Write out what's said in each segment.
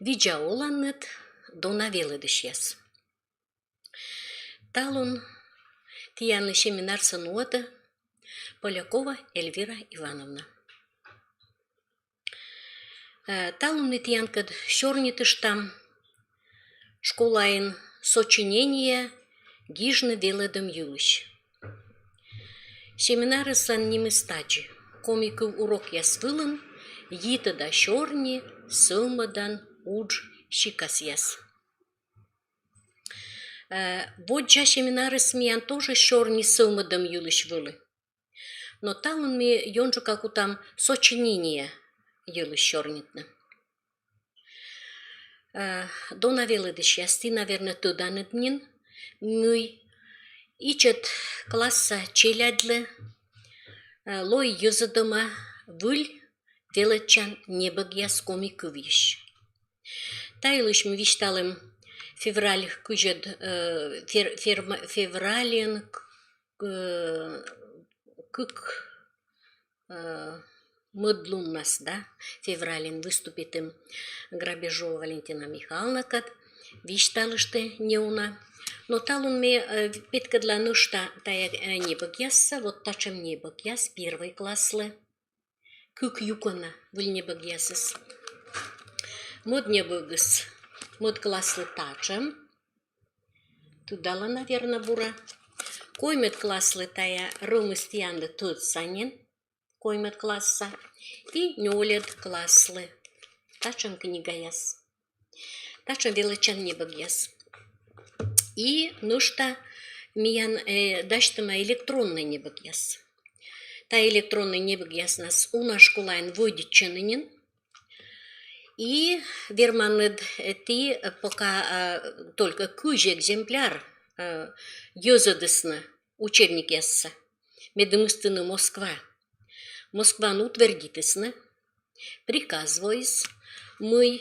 Виджа оланнет дона веледышес. Талун тиянлы семинар сынуода Полякова Эльвира Ивановна. Талун тиянкад шорнитыштам школаин сочинение гижны веледым юлыш. Семинары сан немыстачы. Комиков урок ясвылын, йита да шорни, сылмадан удж шикас яс. Вот же семинары смеян тоже шорни сылмадам юлыш вылы. Но талун ми ёнжу как у там сочинение юлыш шорнитны. Дона веледыш ясти, наверное, тыданытнин. Мы ичет класса челядлы, лой юзадыма выль велечан небыг яс комикывиш. Тайлыш мы вишталым февраль күжет феврален кык мыдлуннас, да, феврален выступитым Грабежова Валентина Михайловна кат вишталышты неуна. Но талун ме петкадла нушта тая небыг ясса, вот тачем небыг яс первый класслы. Кык юкона выль небыг ясыс. Мод небыгыс, мод класслы тачем. Тудала, наверное, бура. Коймет класслы тая румыстиянды тут санен. Коймет класса. И нёлет класслы. Тачем книга яс. Тачем величан небыг яс. И нушта миян даштыма электронный небыг яс. Та электронный небыг яс нас уна школайн войдиченынен. И верманед ти пока только куж экземпляр ёзадысны учебник ясса. Медымыстыны Москва. Москван утвердитысны. Приказвойс. Мы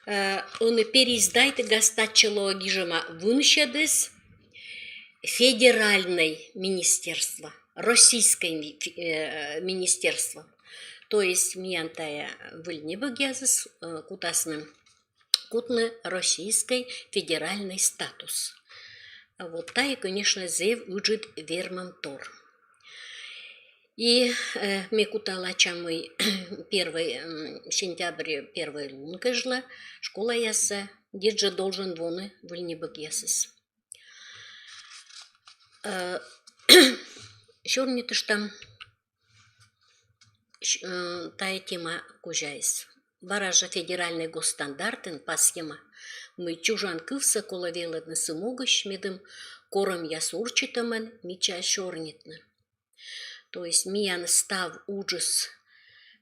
он переиздайте гастачело гижема вынщадыс федеральное министерство, российское министерство. То есть миянтая выльнебыгязыс кутасным кутны российский федеральный статус. Вот та и, конечно, зев уджит вермантор. И мы куталача мы 1 сентября 1 лунка жила, школа яса, деджа должен воны выльнебык ясыс. Шорнитыш там тая тема кужайс. Баража федеральный госстандартын пасхема. Мы чужан кывса коловелыдны сымогыш медым кором яс урчитамен мича шорнитны. То есть миян став уджыс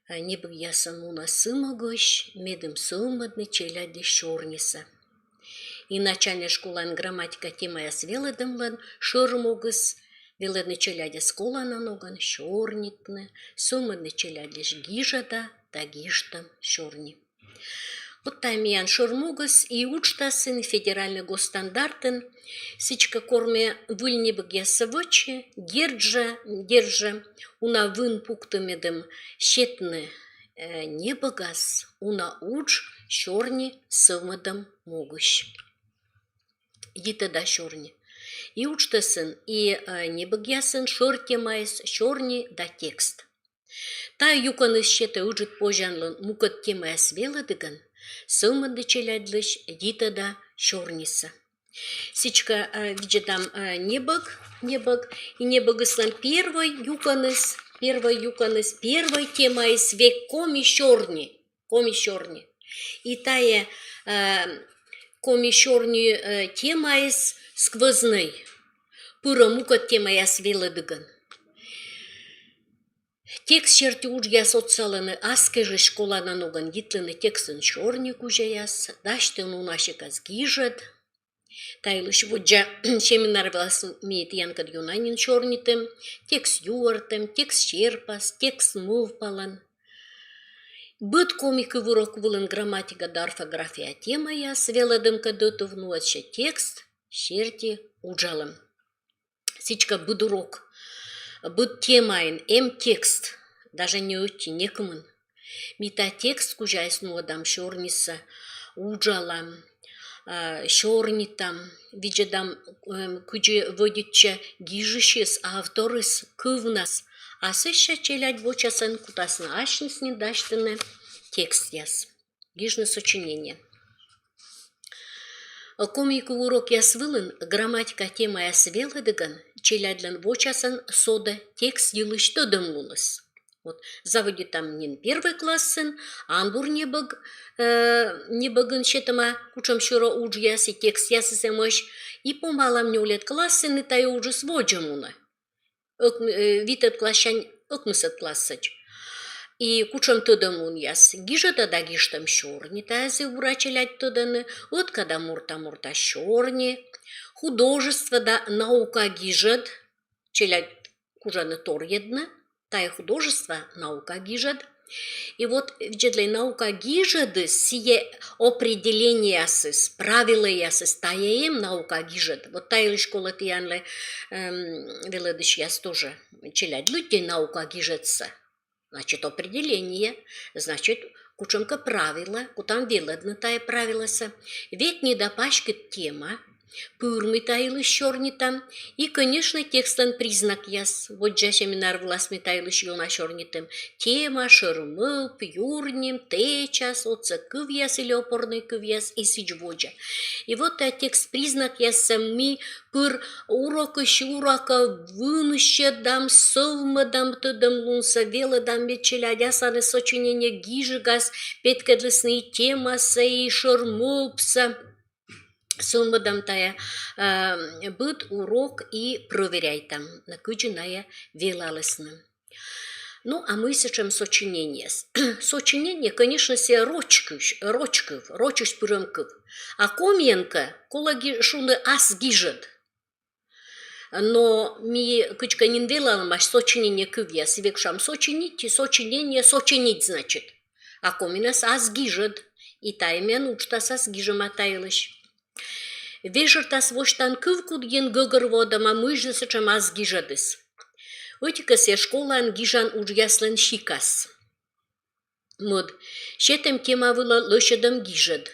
небыг ясан муна сымогыш медым сылмадны челяды шорниса. И начальная школан грамматика тема яс велыдымлан шырмогыс велыдны челяды сколана ноган шорнитны, сылмадны челяды гижада да гиштам шорни. Вот там миян шормогыс и учтасын федеральный госстандартын сичка корме выльнебыг ясывычы держа уна вын пуктымедым щетны небыгас уна уч шорни сывмыдым могыш. Йита да шорни. И учтасын и небыг ясын шор темайс шорни да текст. Та юканы щета уджит пожанлын мукат темайс велыдыган сылманды челядлыш йита да шорниса. Сичка виджетам небыг, и небыгыслан первый юканыс, первой темайс век коми шорни. И тая коми шорни темайс сквозный. Пыра мукат темайс велыдыган. Текст черти уж я социаланы аскежи школа на ноган гитланы текстын шорни кужаяс, даштын унашикас гижет. Тайлыш воджа семинар влас миет янкад юнанин шорнитым, текст юартым, текст черпас, текст мувпалан. Быт комикы вурок вылын грамматика да орфография тема яс веладым кадотов нуача текст шерти уджалым. Сичка быдурок. Быт темайн, текст, даже не өтті некімін. Мита текст кужайсын адам шорниса, ужалам, шорнитам, виджедам куджи водиче гижишес, авторис кывнас, а сыща челядь вочасын кутасна ашнисни даштыны текст яс. Гижны сочинение. Комик урок яс вылын, грамматика тема яс велыдыган, челядлен вочасын сода текст йылыш тодым луныс. Вот заводит там нин первый классын, анбур не багын щетама кучам щуро уж яси текст ясы семощ, и помалам не улет классын, и тай уже своджамуна. Витет клащань окмысет классач. И кучам тодамун яс. Гижата да гиштам щорни, тази урачелять тоданы, от когда мурта щорни. Художество да наука гижат, челять кужаны тор една. Тая художество наука гижат. И вот для наука гижады сие определение ясыс, правила ясыс, тая им наука гижат. Вот тая школа тиянле веледыш яс тоже челять людей наука гижатся. Значит, определение, значит, кучемка правила, кутам веледны тая правиласа. Ведь не допашкет тема, пырмы тайлы щорни там, и, конечно, текстан признак яс. Вот же семинар власми тайлы щона щорнитым. Тема, шырмы, пюрним, течас, отца кывьяс или опорный кывьяс, и сичводжа. И вот текст признак яс ми пыр урока щурака выныще дам, совма дам, тыдам лунса, вела дам вечелядясаны сочинение гижигас, петкадлысны темаса и шырмыпса. Сумбадам тая быт урок и проверяй там, на куджиная велалысным. Ну, а мы сейчас сочинение. Сочинение, конечно, се рочков, пюремков. А комьенка, колаги шуны ас гижет. Но ми кучка не велалмаш сочинение кывья, свекшам сочинение сочинить, значит. А коминас ас гижет. И таймен учтас ас гижем атайлыш. Вежертас воштан кывкуд ен гыгыр водама мыждысы чамаз гижадыс. Отикасе школан гижан уж яслен щикас. Мод, щетем тема выла лошадам гижад.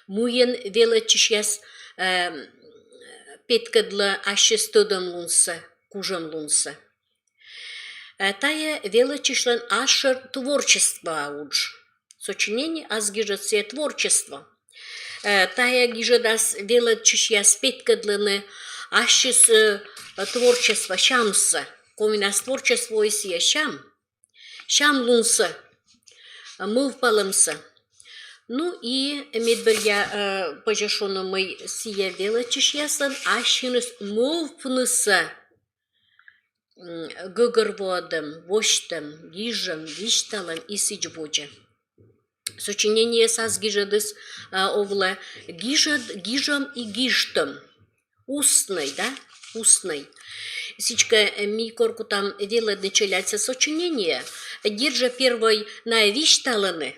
Муен велачиш яс петкадла ашестодам лунса, кужам лунса. Тая велачишлен ашер творчество уж. Сочинение аз гижадсе творчество. Тая гижадас велачиш яс петкадланы ашес творчество щамса. Коминас творчество и сия щам лунса, мы впалымса. Ну и медберья пожешоно мы сия велачиш ясан, ашинус мовпныса гыгырводам, воштам, гижам, вишталам и сичбоджа. Сочинение сас гижадыс овла гижам и гиштам. Устный, да? Устный. Сичка ми корку там вело началяться сочинение, держа первой на вишталаны,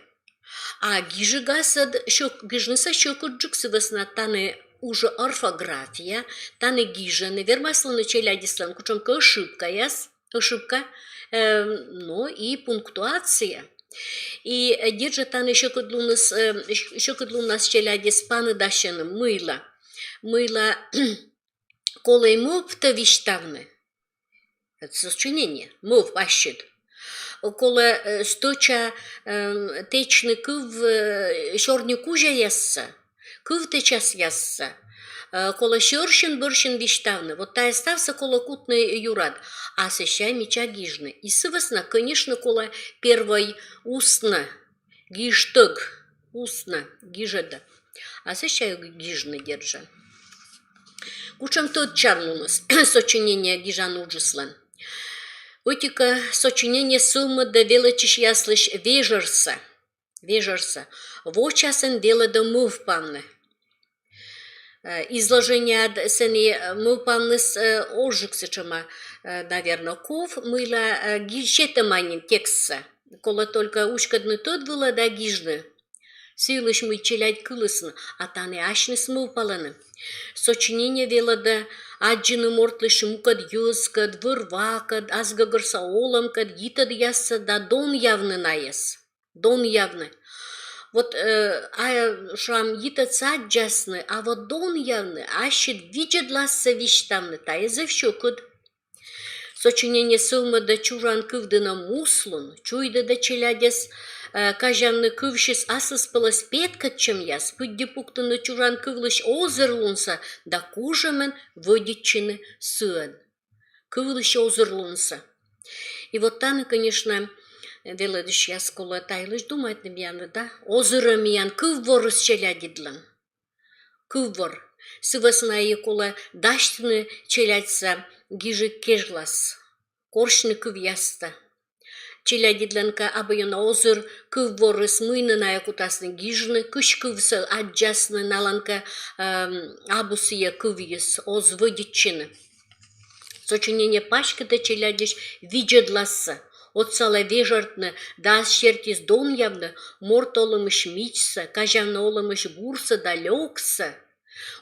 а гижигасад гижныса щекуджиксывасна таны уже орфография, таны гижаны, вермаслы началядислан, кучомка ошибка, но и пунктуация. И держа таны щекудлунас челядис паны дащаным мыла колей мовта виштавны. Это сочинение. Мов пащит. Коле сточа течны кыв щорни кужа ясса. Кыв течас ясса. Коле щоршин быршин виштавны. Вот та стався коле кутный юрад. А сещай меча гижны. И сывасна, конечно, коле первой устно. Гиштык. Устно. Гижеда. А сещай гижны держа. Кучам тот чарлунус, сочинение гижан уджислан. Отика сочинение сумма да велачиш яслыш вежерса. Вочасен вела да мувпанны. Изложение сени мувпанныс ожиксы чама, наверное, ков, мыла гищетаманин текстса. Кола только ушкадны тот была да гижны. Силыш мы челядь кылысын, а таны ашныс мувпаланы. Сочинение велада аджины мортлышым кад юскад, вырвакад, азгагырса оламкад, гитад ясса да дон явны наес. Дон явны. Вот шам йитацат джасны, а вот дон явны, ащит виджедласса виштамны, та езев щукуд. Сочинение сылмы да чуран кывдына муслун, чуйда да челядес кажанны кывшис асыс пылыс петкатчым яс, пыдди пуктыны чуран кывлыш озырлунса, да кужамен водичины сын. Кывлыш озырлунса. И вот таны, конечно, веледыш яс кола тайлыш думает на мияны, да? Озыры миян кывворыс челядидлан. Кыввор. Сывасына кола даштыны челядса гижи кежлас. Коршны кывяста. Челядидланка абыйына озыр кывворыс мыйнына якутасны гижны, кыш кывсы аджасны наланка абусыя кывьес, оз водичины. Сочинение пашката челядиш виджедласса. Отсала вежартны, да щертис дон явны, морт олымыш мичса, кажавны олымыш бурса да лёкса.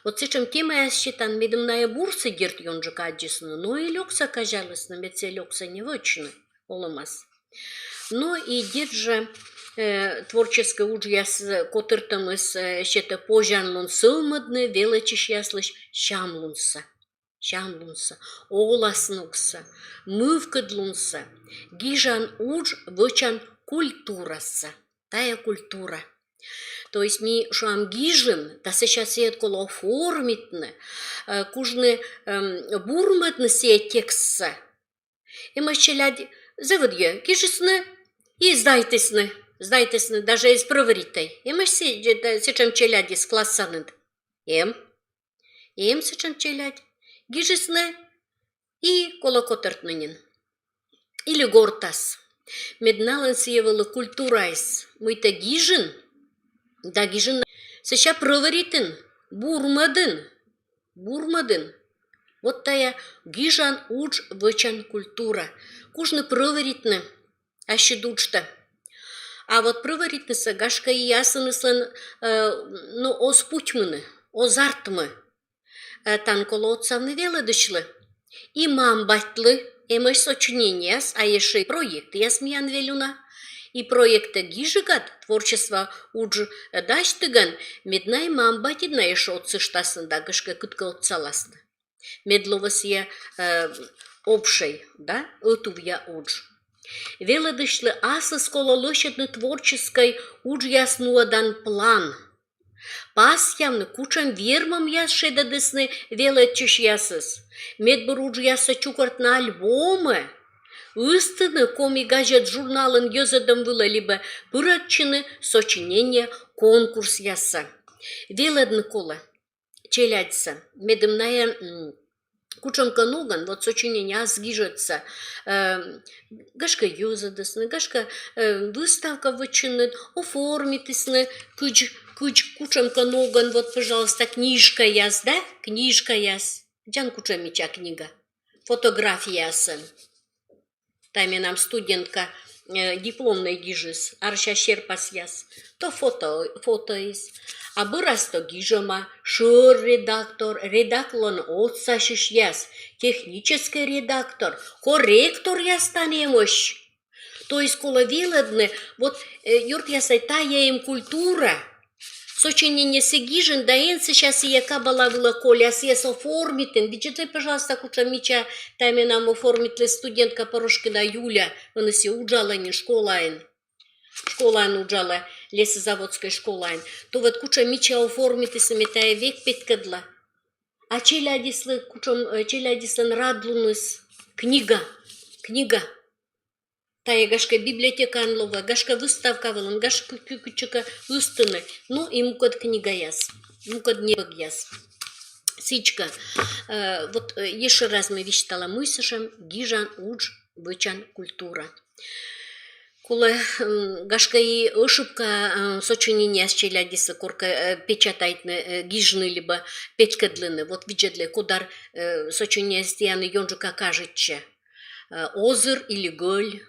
Вот сечем тема я считан медымная бурса герт йонжы каджисны, но и лёкса кажалысны, медсе лёкса не вочны олымас. Но и держа творческий уж яс котыртымыз щета пожанлун сылмыдны, велычиш яслыш шамлунса. Шамлунса, огласнукса, мывкадлунса, гижан уж вычан культураса, тая культура. То есть ми шуам гижим, да сейчас я отколо оформитны, кужны бурмытны сие текстса. И мы челяди заводье, гижисны и здайтесны, даже из проваритой. И мы сечем челяди с классанын. Им сечем челяди. Гижисны и колокотыртнынин. Или гортас. Медналын сиевалы культурайс. Мыйта гижин, да гижин сеща проваритын, бурмадын. Вот тая гижан уж вычан культура. Кужны проваритны, ащи дучта. А вот проваритныса гашка и ясыныслан, оспутьмыны, озартмы. Тан колодцавны велыдышлы. И мам батлы, эмэш сочиненияс, а еши проекты ясмиян велюна. И проекты гижигат, творчество уж даштыган, меднай мам батидна еши отсыштасын дагышка кыткалцаласны. Медловасия обшей, да, ытувья уж. Велыдышлы асы скололощадны творческой уж яснуадан план. Пас явны кучам вермам яс шедадысны велетчиш ясыс. Медбір уж яса чукартна альбомы. Истыны коми газет журналын езадым вылы либо пыратчыны сочинение конкурс яса. Веледны кола. Челядьса. Медымная кучам кануган, вот сочинение азгижется. Гашка езадысны, гашка выставка вычынны, оформитысны, кучам кануган, вот, пожалуйста, книжка яс, да? Книжка яс. Джан кучамича книга. Фотография ясын. Тайме нам студентка дипломной гижис, арша щерпас яс. То фото из. А бырас то гижома, шур редакторлон отсашиш яс, технический редактор, корректор яс танемощ. То есть кола веледны, вот юрт ясай тая им культура. Сочинение сегижен, да ен сейчас и яка была вила коля, съес оформитен. Видите, пожалуйста, кучамича, тайме нам оформитли студентка Порошкина Юля, она си уджала не школайн. Школайн уджала, лесозаводская школайн. То вот кучамича оформити самитая век петкадла. А челядислан радлуныс. Книга. Тая гашка библиотека анлова, гашка выставка вылын, гашка кючка устыны. Ну и мукад книга яс, мукад небог яс. Сичка, вот еще раз мы вещтала мысышем, гижан уж вычан культура. Кулы гашка и ошибка сочинения с челядиса корка печатайтны гижны либо печкадлыны. Вот виджедле кодар сочинения стияны йонжука кажется. Озыр или голь.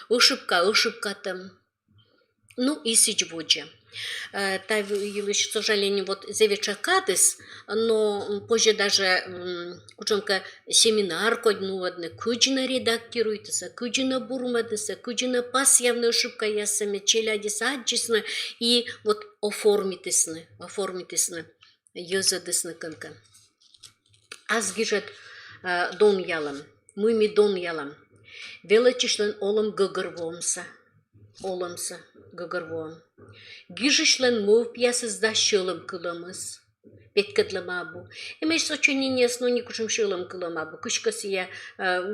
Ошибка там. Ну и сичводжа. Та, к сожалению, вот зевича кадыс, но позже даже кучонка семинар коднувадны, куджина редактируется, куджина бурмадыса, куджина пас явно ошибка ясами, челяди саджисна и вот оформитысны, ёзадысны канка. Азгижет дон ялам, муми дон ялам, величишлен олам гыгырвомса. Olamsa gıgırvoğum. Gijişlen mov piyasızda şölüm kılımız. Betkadlama bu. Emeş soçunini ясно не кушам шölüm kılama bu. Kışkasıya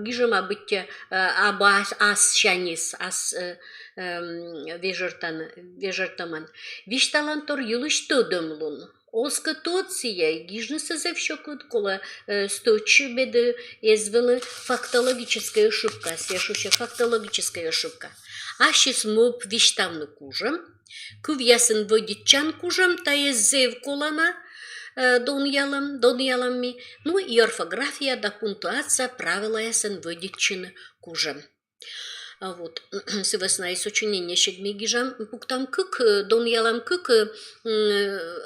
gijama bitti aba as şanis as вежертаман. Вишталантор yılıştı dömlun. Оска тоция, гижнеса за все кола сточи беды езвели фактологическая ошибка, сешущая фактологическая ошибка. Ашис моб виштавны кужам, кувьясын водичан кужам, та еззев колана, дон ялами, ну и орфография да пунктуация правила ясен водичины кужам. Вот, сывасна и сочинение щегми гижам, пуктам кык, дон ялам кык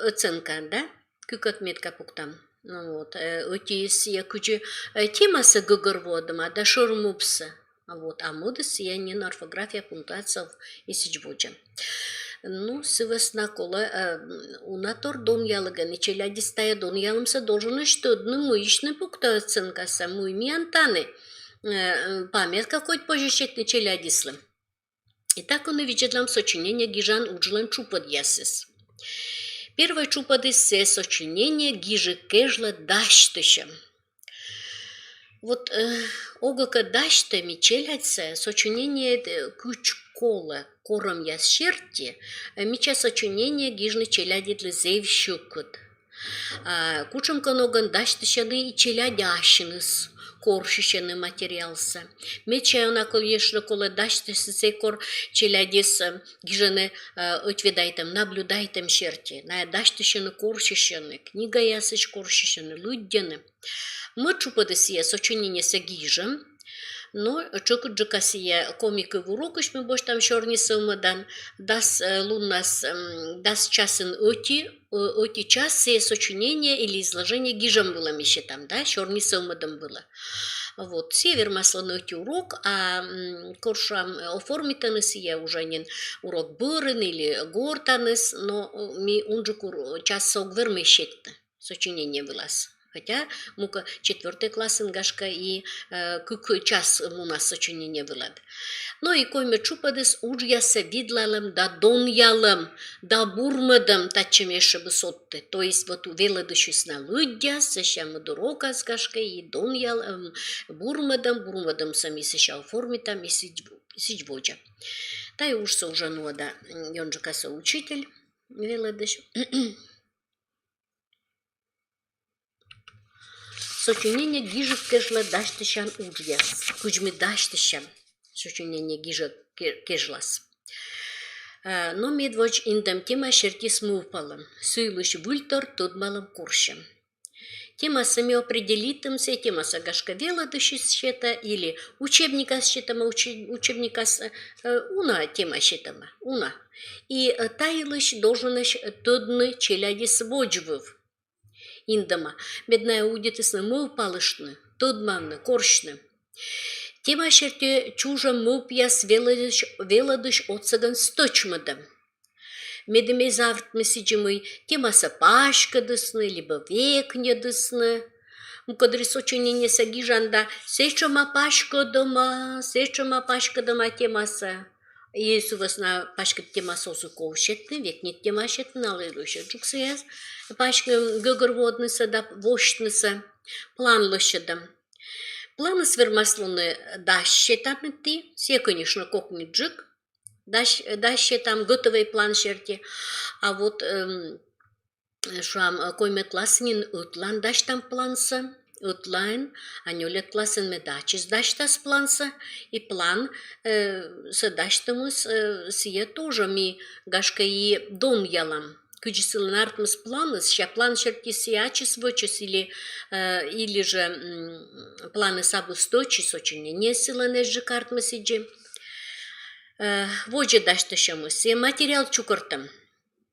оценка, да? Кык отметка пуктам. Ну вот, отис я кучи темасы гыгырводыма, да шормупсы. Вот, а модыс я не на орфография, пунктуация и сичводжа. Ну, сывасна кола унатор дон ялыган, челядистая дон ялымса должен что мыишны пукта оценкаса, муйми антаны. Памятка хоть позже щекны челядислы. И так он и виджетлам сочинение гижан уджлан чупад ясис. Первое чупады се сочинение гижи кежла даштышам. Вот огока даштами челядся сочинение кучкола кором ясшерти, мича сочинение гижны челядитлы зев щукут. Кучам коноган даштышаны и челядящиныс. Коршищены материалса. Мече она колешно коло дашты секор челядис гижены отведайтем, наблюдайтем шерти. На даштышены коршищены, книга ясыш коршищены, людьены. Мы чупадысия сочинение се гижем, но чук джукасия комики в урокуш мы бош там шорни сылмадан дас луннас дас часен оти час се сочинение или изложение гижем было мище там, да, шорни сылмадан было. Вот, север масло оти урок, а коршам оформитаныс я уже не урок бырын или гортаныс, но ми унджукур час согвер мещетта сочинение вылаз. Хотя мука 4 класс ингашка и час у нас сочинение было. Но и койме чупадыс уж яса видлалам да дон ялам, да бурмадам тачемеше бысотты. То есть вот веладышись на людя, сещам дурока с гашкой и дон ялам, бурмадам сами сеща оформитам и сидьводжа. Та и уж уже нода, йонджикаса учитель веладыш. Сочинение гижи кежла даштышан уджьяс, кучми даштышам, сочинение гижи кежлас. Но медвоч индам тема шерти смупалом, суйлыш вультор тодмалом куршем. Тема сами определитымся, тема сагашка веладыши счета или учебника счетама, учебника уна тема счетама, уна. И тайлыш должен тодны челяди своджвыв. Индама, бедная удитысны мов палышны, тодманны, коршны. Тема шерте чужа мов пьяс веладыш отсаган сточмадам. Медеме завртмы сиджимый, темаса пашкадысны, либо векнядысны. Кадри сочинение сагижанда, сечома пашкадама темаса. Если у вас на пашка тема сосуков щетны, век нет тема щетны, алылыша джуксияс, пашка гыгырводныса да вошныса, планлышадам. Планы свермаслуны да щетамыты, все, конечно, кокни джик, да щетам готовый план щерти, а вот шуам коймет класснин утлан даш там планса, Утлайн, анюлет классен медачис дашта планса, и план садаштамус сие тоже ми гашка и дон ялам. Куджисилнартмус планус, ща план шерти сиячис вочис или же планы сабусточис очень не силанес же картмасиджи. Воже даштышамыз. Материал чукыртым.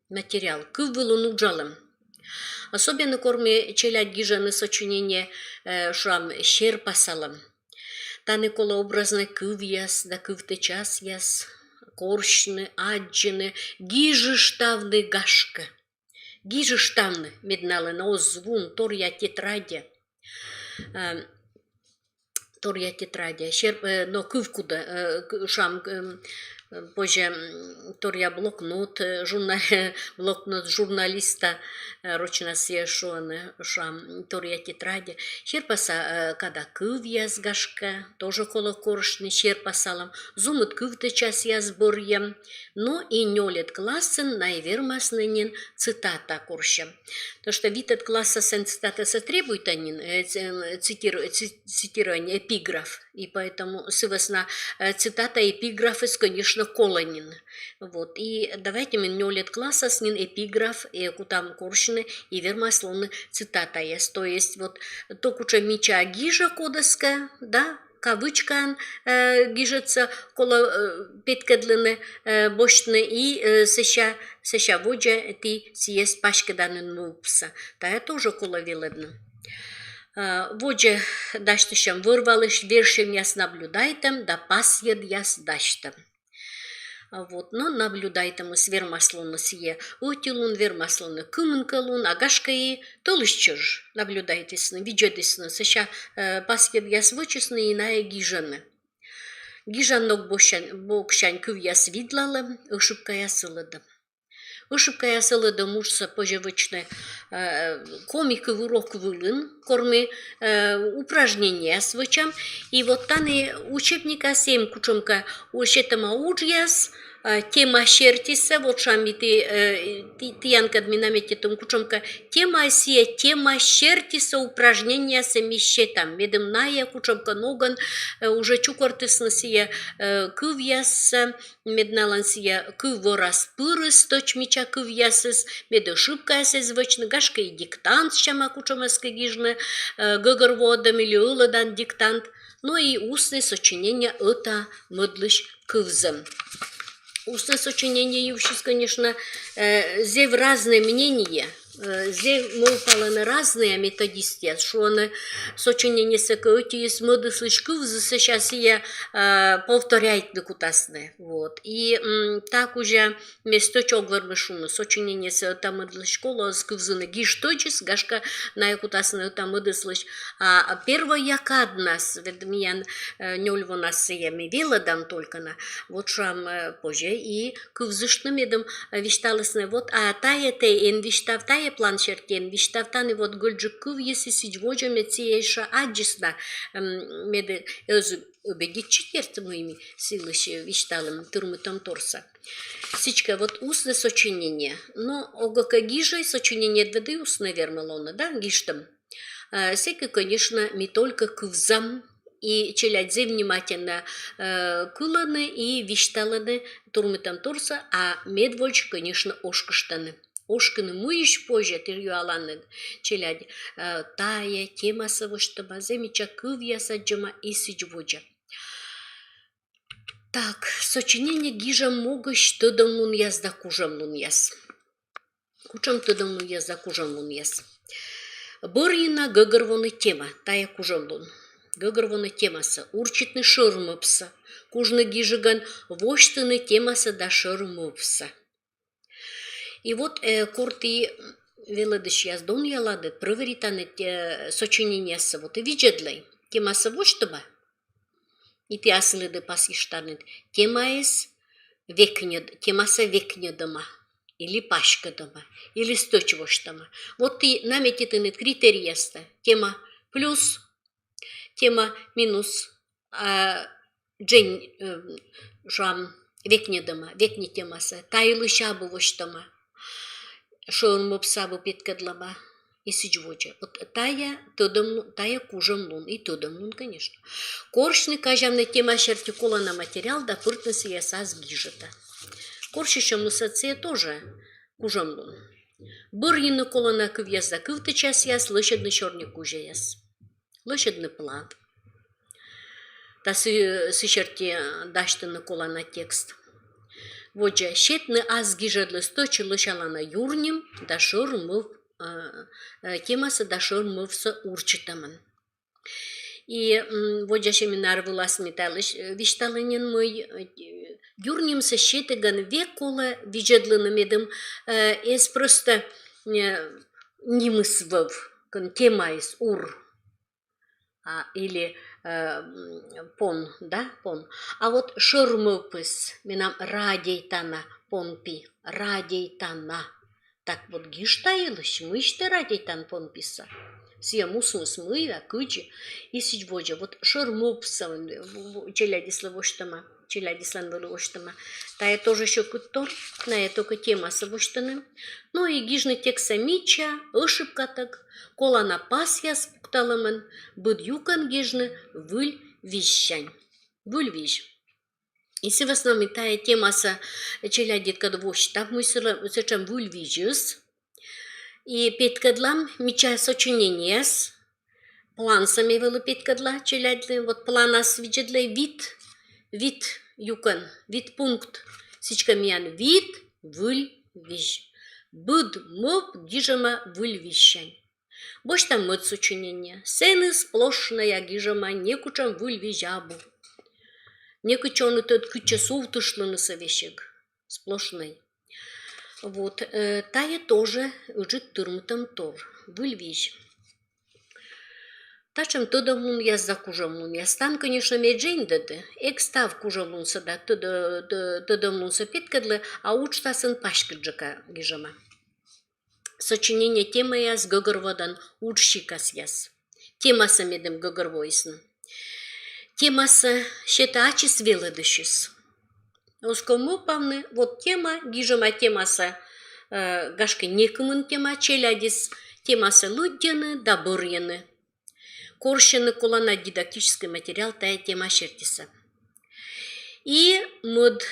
Материал. Кывылын уджалым. Особенно корме челядь гижаны сочинение шрам щер пасалым. Таны кола образно кыв яс, да кывты час яс, коршны, аджины, гижы штавны гашка. Гижы штавны, медналы на озвун, торья тетрадя. Торья тетрадя. Но кывкуда, шам, позже торья блокнот, блокнот журналиста, ручно съешон, шам, торья тетрадя. Щерпаса, когда кыв яз гашка, тоже коло коршны, щерпасалам, зумыт кывты час яз борьям, но и нёлет классен найвермаснынен цитата корща. То, что витет класса сен цитата сотребует анин, цитирование, эпиграф, и поэтому сывосна цитата эпиграф из, конечно, колонин. Вот, и давайте мы нёлет класса с нин эпиграф, и кутам коршины, и вермаслоны цитата есть. То есть, вот, то куча меча гижа кодеска, да, кавычкан гижется коло петкедлины бошны, и сеща воджа ти съесть пашкеданын мупса. Та тоже коло виледно. Воджа даштышам вырвалыш, вершим яс наблюдайтем, да пасьед яс даштем. Вот, но наблюдайтем с вермаслоны сие, утилун вермаслоны кымынкалун, агашкаи толышчыж наблюдайтесны, виджедесны, сеща пасьед яс вычесны, иная гижаны. Гижаннок бокшань кыв яс видлалы, ышыпка ясылыды. Ышыпка ясылыды мужса пожевычны комики урок вылын, корми упражнения свычам, и вот таны учебника 7 кучомка ушетама уджяс, тема шертиса, вот шами ты янка дминамете том кучомка, тема шертиса упражнения сами щетам, медемная кучомка ноган, уже чукортысна сия кывьяс, медналан сия кыворас пырыс, точмича кывьясыс, медошибка сез вычны, гашка и диктант щама кучомаска гижны, гыгырводам или ылыдан диктант, но и устные сочинения это мыдлыш кывзам. Устное сочинение Ювшис, конечно, зев разные мнения, зев молпаланы разные методисты, что он сочинение сакаоти есть моды слишков, сейчас я повторяет докутасные, вот. И так уже месточок вермешуны, сочинение там для школы сквзаны гишточис, гашка на якутасные там слыш. А первое якад нас, ведмиян нёльво нас ями велодан только на, вот шам позже. И кывзышным едем вишталысны, вот, а тая эн виштав тая планшертен, виштавтаны вот гольджик кыв, если сидводжа мециеша аджисна, меде убедить четверт моими силыш вишталым турмытом торса. Сичка, вот устное сочинение, но огока гижей сочинение двады устное вермалона, да, гиштам. Секи, конечно, не только кывзам, и челядзе внимательно куланы и вишталаны турмытам торса, а медводж, конечно, ошкыштаны. Ошкыны муиш позже тирюаланы челядь тая тема савыштаба земича кывья саджама и сиджводжа. Так, сочинение гижа могыш тыдым лун яз да кужам лун яз. Кучам тыдым лун яз да кужам лун яз. Бырина гыгырвоны тема, тая кужам лун. Гыгырвоны темасы, урчитны шырмыпса, кужны гижиган воштыны темасы да шырмыпса. И вот курты велыдыш яздон ялады, провеританы сочинениясы, вот и виджедлай, темасы воштыба, и ты асылыды пасиштанын, темасы векнедыма, или пашкадыма, или сточвоштыма. Вот ты наметитыны критерияста, тема плюс, тема минус, джень жам векнедыма, векне темасы, тайлы шабы воштыма, шоурмопсабы петкадлама, и сиджводжа. Вот тая кужам лун, и тыдым лун, конечно. Коршны кажамны тема шерти колана материал, да пыртнысы ясаз гижета. Коршищам лысаце тоже кужам лун. Бырьины колана кывьяс да кывты час яс, лышедны черни кужа яс. Лошадный плат. та сычерти даштыны колана текст. Воджа щетны аз гижедлы сточы лышалана юрним, да шор мыв темасы да шор мывсы урчытамын. И воджа семинар вылас металыш вишталынен мой юрнимсы щетыган векола вижедлыны медым эс просто нимысвыв, кон темайс ур. Или пон, да, пон. А вот шормыпыс, минам радейтана понпи, радейтана. Так вот гиштаилыш, мышты радейтан понписа. Сия мусмус мыя, кычи, и сичводжа. Вот шормыпсам, челядисла воштама, челядислан было воштама. Та я тоже еще куттор, на я только тема савоштаны. Ну и гижны текса мича, ошибка так, кола на пас я спукталамын, быд юкан гижны выль вищань. Выль вищ. И се в основном тая темаса челядит кад вошта, мы сечем выль вижус. И петкадлам мича сочинениес, план сами вылы петкадла, челядли, вот планас виджедлей вид юкан, вид пункт. Сичка миян вид выль виж. Быд моп гижама выль вищань. Бош там мыт сочинения. Сены сплошная гижама некучам выль вижабу. Некучоны тот куча совтышлыны совещек. Сплошной. Вот, тая тоже уже турмтом тор. Выль виж. Тачем тодамун я за кужамун. Я стан, конечно, меджень дады. Экстав кужамун сада тодамун сапеткадлы, а учтасын пашкаджака гижама. Сочинение темы яс гогорводан учщикас яс. Темаса медем гогорвойсны. Темаса щета ачис велыдышис. Оскому павны, вот тема, гижама темаса гашка некымын тема, челядис темаса лудьяны да бурьяны. Корщены колана дидактический материал тая тема шертиса. И мод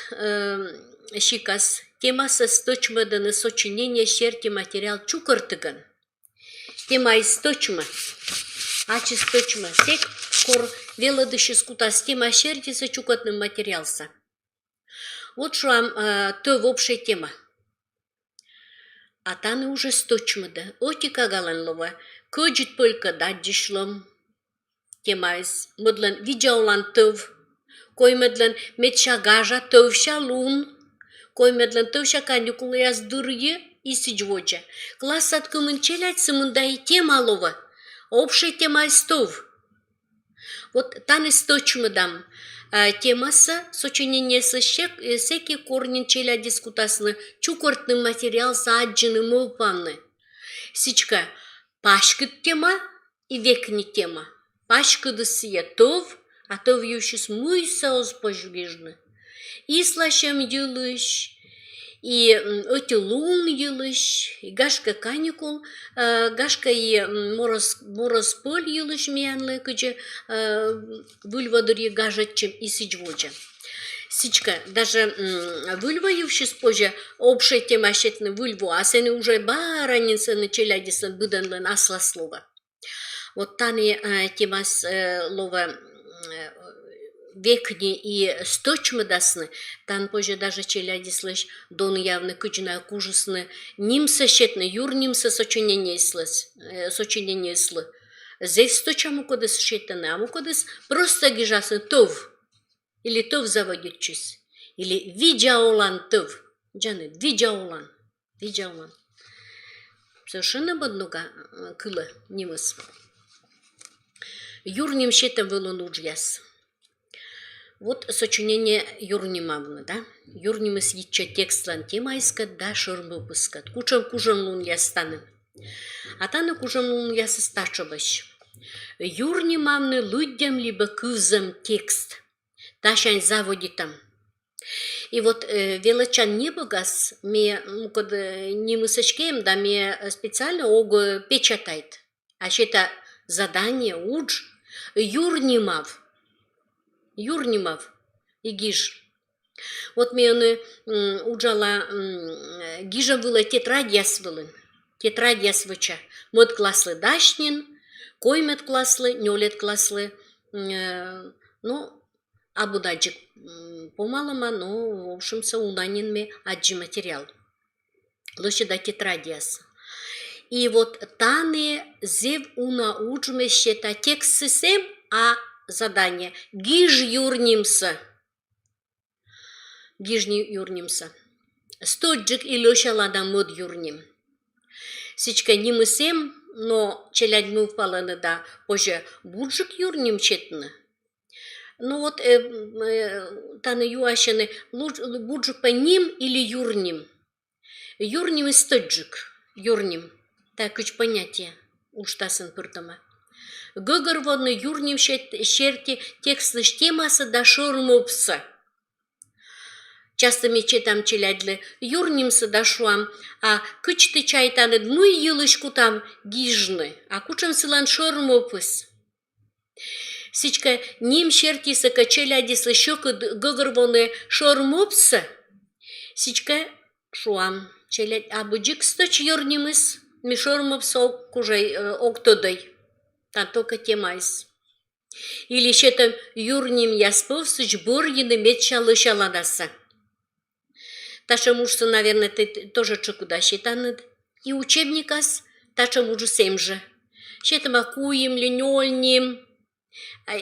щикас темаса сточмаданы сочинение шерти материал чукартыган. Тема источма, ачис точма, сек кор велыдышис кутас тема шертиса чукатным материалса. Вот что то в общая тема. А таны уже сточмада. Отика галанлова. Коджит полька даджишлом. Темайс. Мыдлан виджаулан тыв. Кой мыдлан метша гажа тывша лун. Кой мыдлан тывша каникулы яз дурье и сиджводжа. Класс откумын челять сымында и тема лова. Общая тема истов. Вот таны сточмадам. Темаса сочинение секи корнин челя дискутасны чукортный материал саджины мылпанны. Сичка пашкыт тема и векни тема. Пашкыды сия тов, а тов ющис муй саоз пожвижны. И слащам юлыш, и отилун юлыш, и гашка каникул, гашка и моросполь юлыш миянлы, кыче выльвадырье гажатчем и сичводжа. Сичка, даже выльва ювшис позже общая тема щетны выльву, а сены уже баранинсы началядисан быданлын асла слова. Вот таны тема слова векни и сточмадасны, тан позже даже челядислыш дон явны кычна кужысны нимсы щетны юрнимсы сочинение слы. Здесь сточаму кодыс щетны, аму кодыс просто гижасны тов. Или тов заводитчись. Или виджаулан тов. Джаны, виджаулан. Виджаулан. Совершенно боднуга кылы нимыс. Юрним щетом вылон уджяс. Вот сочинение юрнимавны, да? Юрнимыс итча текстлан тема искат, да, шормы пыскат. Кужам лун ястаным. А таны кужам лун ясы стачабаш. Юрнимавны лудям либо кызам текст. Ташань заводитам. И вот величан не богас, мне не мысочкеем, да, мне специально ого печатает. А это задание удж юрнимав. Юрнимав и гиж. Вот мне уджала гижа была тетрадь свылын. Тетрадь свыча. Мод класслы дашнин, коймет класслы, нёлет класслы. Ну, абудаджик помалыма, но, в общем-то, унанин ме аджи материал. Лучше да тетрадиас. И вот таны зев уна учме счета текст сем, а задание гиж юрнимса. Гижни юрнимса. Стоджик и лошалада мод юрним. Сичка нимысем, но челядь мы впаланы да, позже буджик юрним четны. Ну вот таны юашены буджик по ним или юрним. Юрним и стоджик. Юрним. Так уж понятие. Уштасын пыртама. Гогор водны юрним шерти текстны штемасы да шормопса. Часто мече там челядлы юрнимсы да шуам, а кычты чайтаны дмы йылышку там гижны, а кучам сылан шормопыс. Сичка ним шертисы качелядисы щёкы гогорвоны шормопса, сичка шуам челядь, а быджик сточ юрнимыс, ми шормопса кужай октодой, там только темайс. Или ще там юрним яспывсыч борьины метчалы-шаладаса. Таша мужцы, наверное, ты тоже чекуда считанет. И учебникас, таша мужу сем же. Счетам акуем, линольним,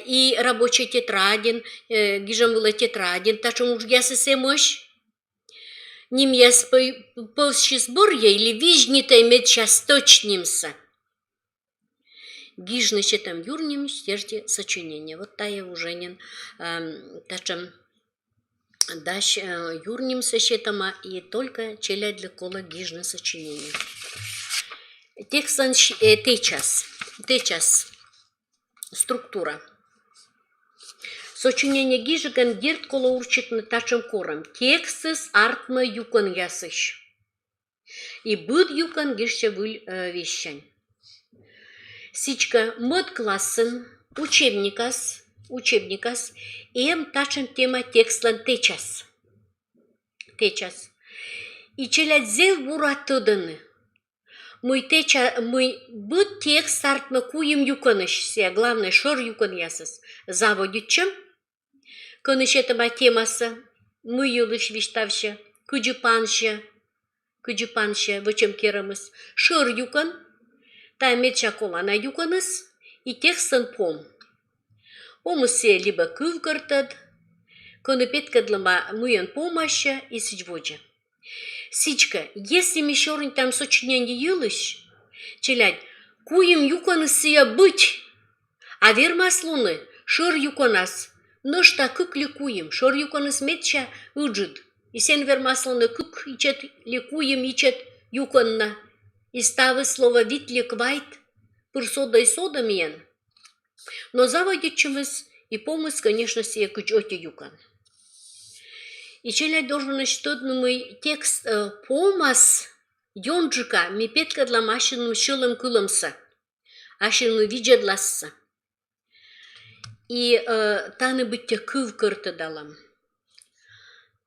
и рабочий тетрадин, гижам было тетрадин, таша мужу ясы семощ. Ним яс полщи сбор я или вижни-то иметь час точнимся. Гижны счетам юрним, стерти сочинение. Вот тая уженен, тачам даш юрним сещетама и только челядь для кола гижны сочинение. Текстан течас. Структура. Сочинение гижиган герт кола урчит на тачам корам. Текстс артма юкон ясыш. И буд юкон гижче выль вещань. Сичка мод классен учебникас, ем тачем тема текстлан течас. И челядь зел буратыдыны. Мой быт текст артма куем юканыш, главное шор юкан ясыс. Заводичем, кыныш этама темасы, мы юлыш виштавща, кыджипанща, вычем керамыс, шор юкан, та метча колана юканыс, и текстан пом. Омысе либо кывгартад, конопеткадлама муян помоща и сичводжа. Сичка, если мишорин там сочинение юлыш, челядь, куем юканысыя быть, а вермаслуны, шор юканас, ношта кык ликуем, шор юканыс метча уджид, и сен вермаслуны кык ичет ликуем ичет юканна, и ставы слово вид ликвайт, пырсода и сода миен. Но заводичемыз и помыс, конечно, сие кычоте юкан. И челядь должен считать мой текст помас йонджика ми петка для машинным шилым кылымса, ашинны виджедласса. И таны бытте кыв кырты далам.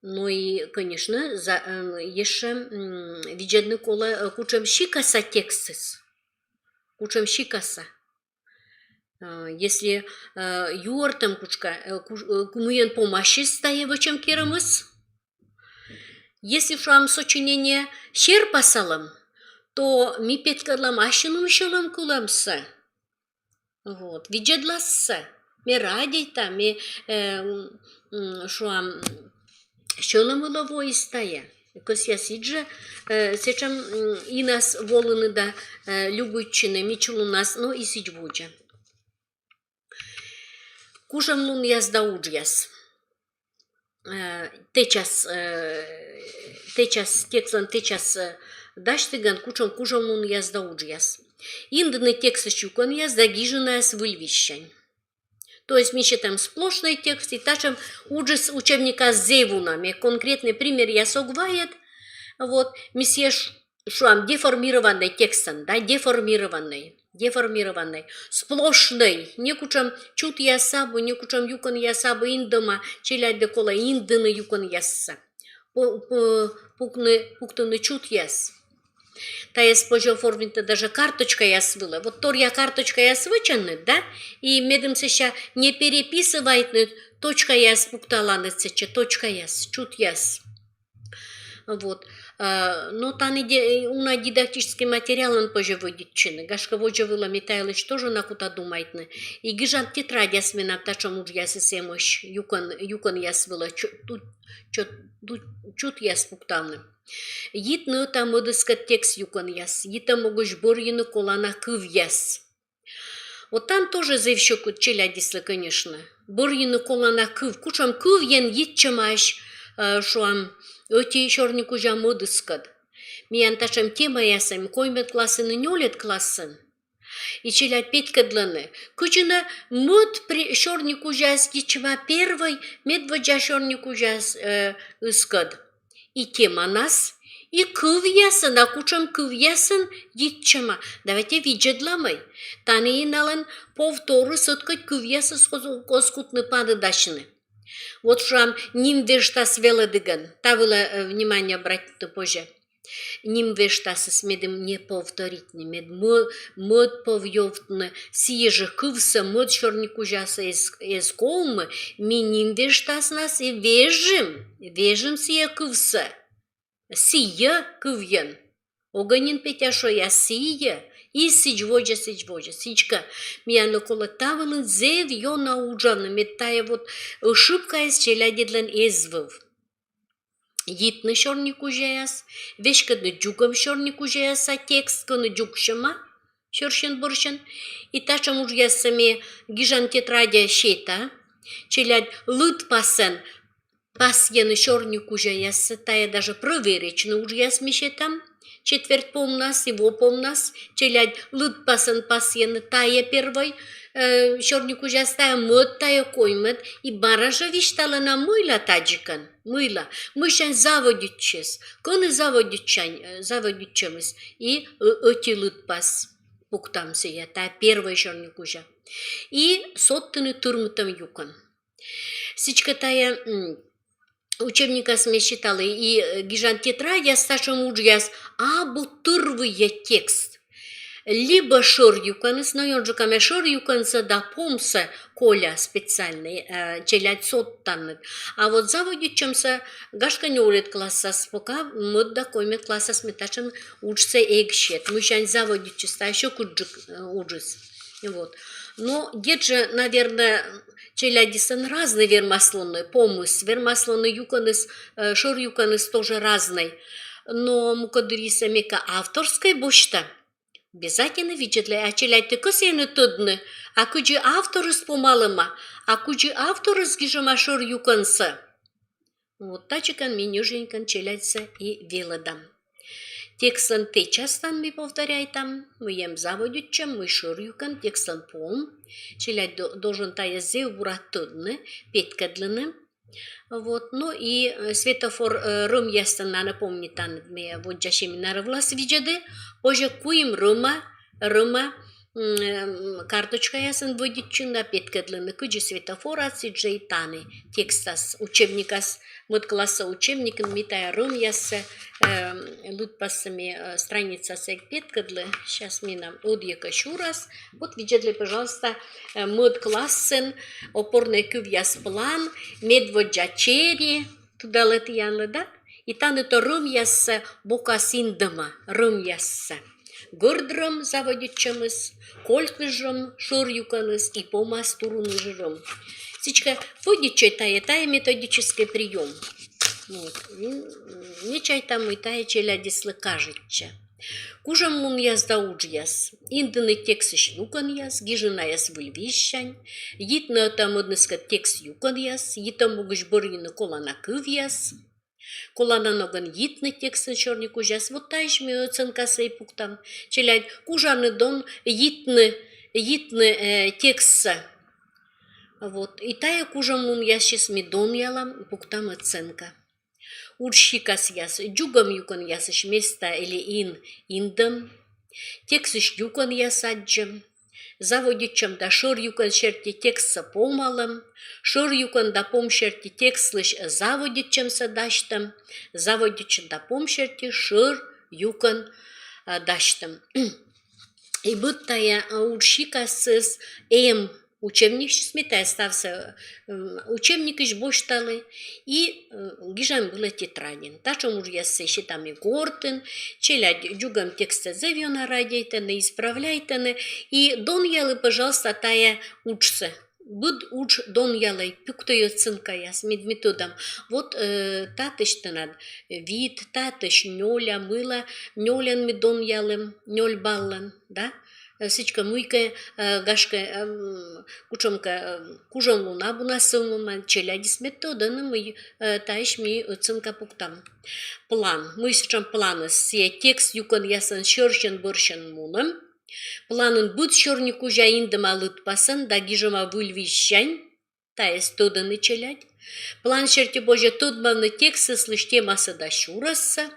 Ну и, конечно, еще виджедны кола кучам шикаса текстс. Кучам шикаса. Если юортам кучка кумуен помощи стаевачем керамыс, если шуам сочинение щер пасалам, то ми петкадла машину шилам куламса. Вот, виджедласса, ми радита, ми шуам шилам уловой стая. Кос я сиджа, сечам и нас волыны да любычины, мичул у нас, но и сиджвуджа. Кужам лун язда уджяс. Течас даштыган кужам лун язда уджяс. Индный текст щукан язда гижинаяс выльвищань. То есть мы считаем сплошный текст, и тачем уджас учебника с зевунами. Конкретный пример я согвает. Вот, месье шуам деформированный текстом, да, деформированный, сплошный, не кучам чут ясабу, не кучам юкан ясабу индома, челядь декола индыны юкан ясса, пуктыны чут яс. Та я спожил оформить даже карточка я свыла. Вот торья карточка я свычаны, да? И медым сеща не переписывает, точка я спуктала, точка я, чут я. Вот. Но там уна дидактический материал он позже выдиччины. Гашка воджавила Митайлыч тоже на куда думает. И гижан тетрадь я смена, та чому ж я сесемощ, юкон я свила, чут я спуктаны. Йитны там одыскат текст юкон яс, йита могуш борьины колана кыв яс. Вот там тоже заявщик челядислы, конечно. Борьины колана кыв, кучам кыв ен йитчамаш, шуам, öti şorniku jamı dıskad. Miyan taşım tema yasam, koymet klasını nyolet klasın. İçilat petkadlanı. Кучина мод şorniku jas geçma первой, medvaja şorniku jas ıskad. И тема нас, и кыв ясын, а кучам кыв ясын geçma. Давайте виджедламай. Тани налан повторы соткать кыв ясы скоскутны падыдашыны. Вот шам ним вештас веледыган. Тавыла внимание обратить позже. Ним вештас смедем не повторить, мед мод повьёвтны сие кывса мод шорнику жаса из колмы, ми ним вештас нас и вежим сие кывса. Сие кывьен. Оганин петяшо я сие. И сичводжа, сичка. Мияно кола тавылын зев ё науджаны, метая вот ошибка из челядедлен эзвыв. Йитны шорнику жаяс, вешканы джугам шорнику жаяса текст, каны джукшама, шоршен боршен. И тачам уж ясами гижан тетрадя щета, челяд лыт пасен, пасьяны шорнику жаяса, тая даже проверечны уж ясмище там. Четверть помнас, его помнас, челядь лыт пасан пасьяны тая первой, шорнику жастая мод тая коймет, и баража виштала на мыла таджикан, мыла. Мышан заводючес, коны заводючемес, и öti лыт пас пуктам сия, тая первой шорнику жа. И соттыны турмытам юкан. Сичка тая... Учебника мы считали, и гижан тетрадь сташем уджяс, або тырвые текст. Либо шор юканыс, но он же каме шор юканса да помса коля специальный, челядь соттанны. А вот заводючемся гашка не улет классас, пока мы да коймет классас метачем учится эгщет. Мы сейчас заводючеста, еще куджик уджис. Вот. Но где же, наверное, челядисан разный вермаслонный, помыс, вермаслонный юканыс, шор юканыс тоже разный. Но мукадыриса мека авторской бушта. Обязательно видят ли, а челядь ты косены тудны, а куджи автор из помалыма, а куджи автор из гижама шор юканса. Вот тачикан менюженькан челядься и велодам. Текстан те частан ми повторяй там, мы ем заводючем, мы шорюкан, текстан пом, челядь должен тая зев буратудны, петкадлыны. Вот, ну и светофор рым ястан на напомнитан, me вот джашими наравлас виджады, позже куим рыма, карточка ясын водичын да петкадлыны, кыджи светофора сиджей таны, текстас, учебникас, вот класса учебником митая рым ясы, лутпасами страница сек петкадлы, сейчас ми одъека еще раз, вот виджадли, пожалуйста, мод классен, опорный кюв яс план, медводжачери, туда летиянлы, да? И там это рым ясы бока синдама, рым ясы. Гордром заводючемыс, колькныжом шорюканыс и помастуруныжром. Сичка водичай тая методический прием. Вот. Не чай там и тая челядислы кажется. Кужам лун яс да уджяс, индыны тексыш юкан яс, гижина яс выльвищань, йитны там одныска текст юкан яс, йитам могыш борьины колана кыв яс. Колана ноган йитны текстын чорни кужас, вот тайшми оценкасы и пуктам. Челядь кужаны дон йитны текстса. Вот. И тая кужам лун ящис ми дон ялам, пуктам оценка. Урщикас яс, джугам юкан ясыш места или индам. Текстыш юкан ясаджем. Заводичам да шор юкан шерти текстса помалам, шор юкан да пом шерти текслыш заводичам садаштам, заводичам да пом шерти шор юкан даштым. И будто я учика с учебник сметая стався учебники ж боштали і гіжам були тетрадін. Та чому ж я ще там і гортин, челядь дюгам текста завіона радяйтене, ісправляйтене, і дон яли, пожалуйста, тая учце. Буд уч дон ялай, пюктою цинка яс методом. Вот татыш тенад вид, татыш нёля мыла, нёлян ми дон ялым, нёль баллан, да? Всичка муйка, гашка, кучомка, кужом луна буна сумма, челядис метода, мы таиш ми цинка пуктам. План. Мы сейчас планы с текст юкон ясан шоршен боршен муном. Планын бұд шорнику жайындым алыт пасын, да гижыма выльвищань, таес тоданы челядь. План шерти боже тодманы тексы слыш темасы да шурасса.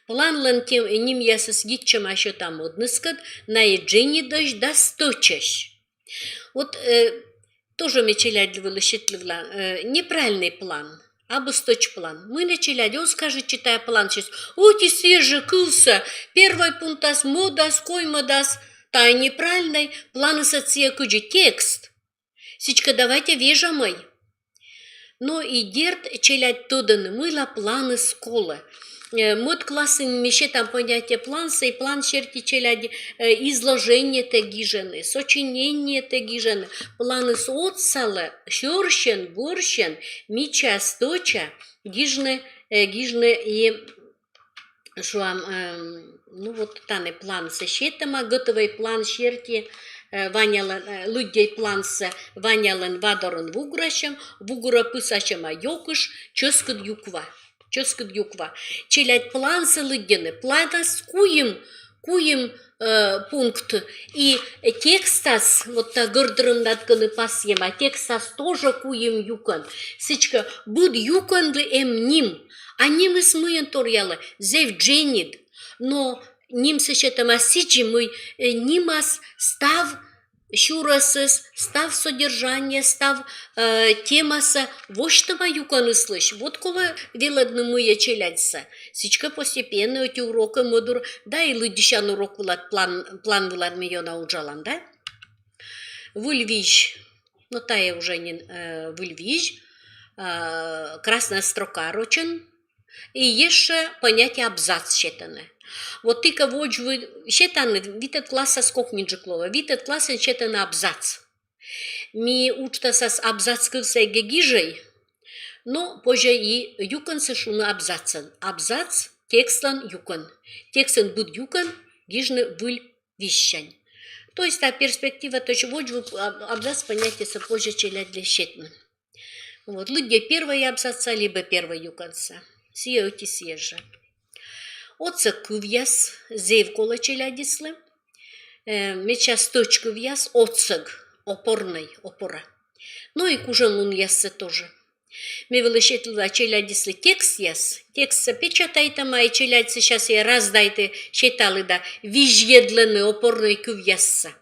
Планлан тем ним ясыс гитчем ащо там одныскат, на еджени дождь да сточащ. Вот тоже мне челядь вылышитливла, неправильный план. Абы сточ план. Мы начали, он скажет, читая план, сейчас, оти свежий кылся, первый пунктас, модас, коймодас, та неправильный, план соция куджи текст. Сичка, давайте вежамай. Но и дерт челядь тоданы мыла планы сколы. Мод классы меше там понятие планса и план черти челяди изложение тегижены, сочинение тегижены, планы соцсалы, шорщен, борщен, мича, сточа, гижны и шуам, ну вот таны план со щетама, готовый план черти, ванялан, людей планса, ванялан вадорон вуграшем, вугура пысачема йокуш, ческад юква. Ческад юква. Челядь план салыдены, планас куем пункт. И текстас, вот та гордырым натканы пасьем, а текстас тоже куем юкан. Сычка, буд юкан ли ним, а ним и смыен торьяла, зев дженид. Но ним сычетама сичи мы нимас став шурасыз, став содержание, став темаса, вот что мою кону слышь. Вот кола веладны мы челядься. Сичка постепенно эти уроки модур, да и лыдищан урок вылад, план вылад меня научалан, да? Выльвиж, но тая уже не выльвиж, красная строка рочен, и еще понятие абзац считаны. Вот ты кого вы считаны, витет класса скок ниджиклова, витет класса считаны абзац. Ми учта сас абзац кылса гегижей, но позже и юкан сышуны абзацан. Абзац текстан юкан. Текстан буд юкан, гижны выль вещань. То есть та перспектива, то есть вот абзац понятие со позже челядь для щетны. Вот, люди первый абзаца, либо первый юканса. Сиеути съезжа. Оце кув'яс, зев кола челядісли, меча сточ кув'яс, оцег, опорний, опора. Ну и кужен лун яссе тоже. Ми велишетла челядісли текст яс, текст печатайте, май челядці сейчас я раздайте, считали да, вижедлений опорний кув'ясса.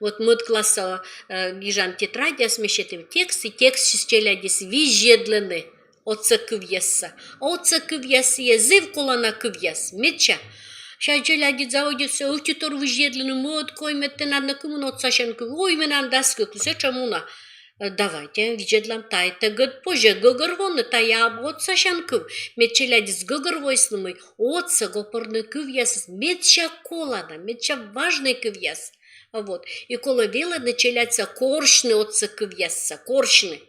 Вот мы от класса гижам тетрадя смещетим текст, и текст челядіс вижедлений. Оце кывьяса. Оце кывьяс є зив колана кывьяс. Меча. Ша челяди заодится, утитор выжедленный мод, кой метте надо кымын отсашен кыв. Ой, менам даскы кусе чамуна. Давайте, вижедлам тайта год позже гогорвоны, тая об отсашен кыв. Мет челяди с гогорвойснымый. Оце гопорный кывьяс. Меча колана, меча важный кывьяс. Вот. И кола вела началяться коршны оце кывьяса, коршны.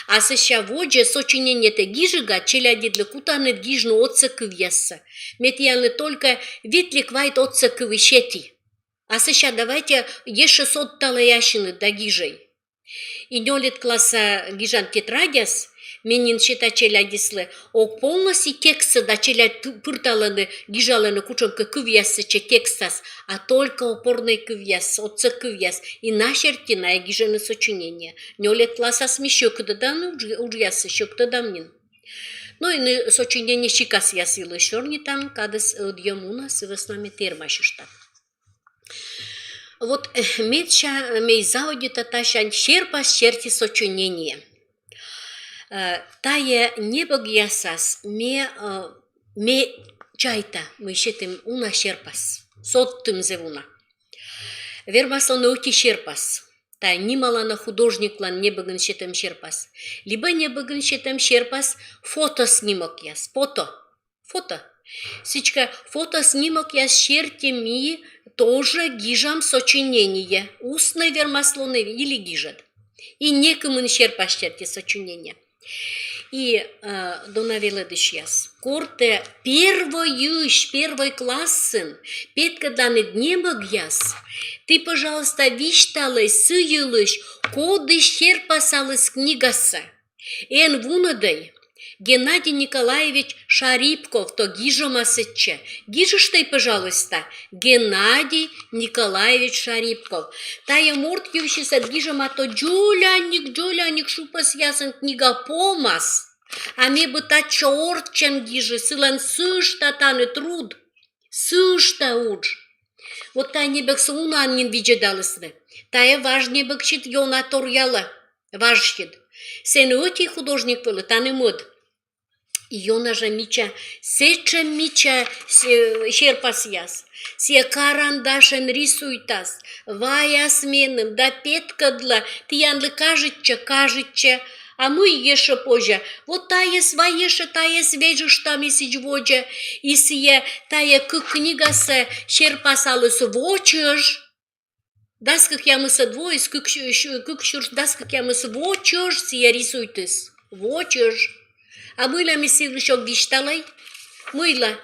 А сеща воджа сочинение те гижига, челяди для кутаны гижну отца кывьяса. Метьяны только витлик вайт отца кывищети. А сеща давайте еще сот талаящины да гижей. И нёлит класса гижан тетрадяс, менин счита челядислы, о полностью текста да челядь пырталаны гижаланы кучомка кывьясы че текстас, а только опорный кывьяс, отца кывьяс, и нашертина гижаны сочинения. Нёлит класса смещёк да да, ужьясы щёк да дамнин. Ну и сочинение щикас ясилы шорни там, кадыс дьямуна с веснами термашишта. Вот медча мей заудита тащан щерпас черти сочинение. Тая небогьясас ме чайта мы щетим уна щерпас. Соттым зевуна. Вермасланы оти шерпас. Та нималана художниклан не бігін шетем шерпас. Либо не бігін шетем шерпас фотоснимок яс. Фото. Сичка фотоснимок яс шерте ми тоже гижам сочинение. Устной вермаслоны или гижат. И некому шерпас шерте сочинение. И донавеледыш яс. Корте первый классын, петкаданы днемок яс. Ты, пожалуйста, вишталась, сыйлыш, коды шерпасалась книгаса. Эн вунадай, Геннадий Николаевич Шарипков, то гижомасыча. Гижешь ты, пожалуйста, Геннадий Николаевич Шарипков. Тая морд ювшися гижома, то джоляник шупас ясен книга помас. А мне бы та чорчен гижи, сылан сышта таны труд. Сышта удж. Вот та не бек сунан нин виджедалысны. Тая важнее бек щит йона торяла. Важщит. Сен оти художник был, таны мод. Йона же мича, сеча мича шерпас яс. Се карандашен рисуйтас. Вая сменым, да петкадла, тиянлы кажется. А мы еше позже. Вот тая своеше, тая свежиш там и сичводжа. И сие тая книга се шерпасалыс вочеш. Das как я мы садвоис, как шурш, das как я мы свочеш, сие рисуйтыс. Вочеш. А мыла ми сивлишок вишталай? Мыла.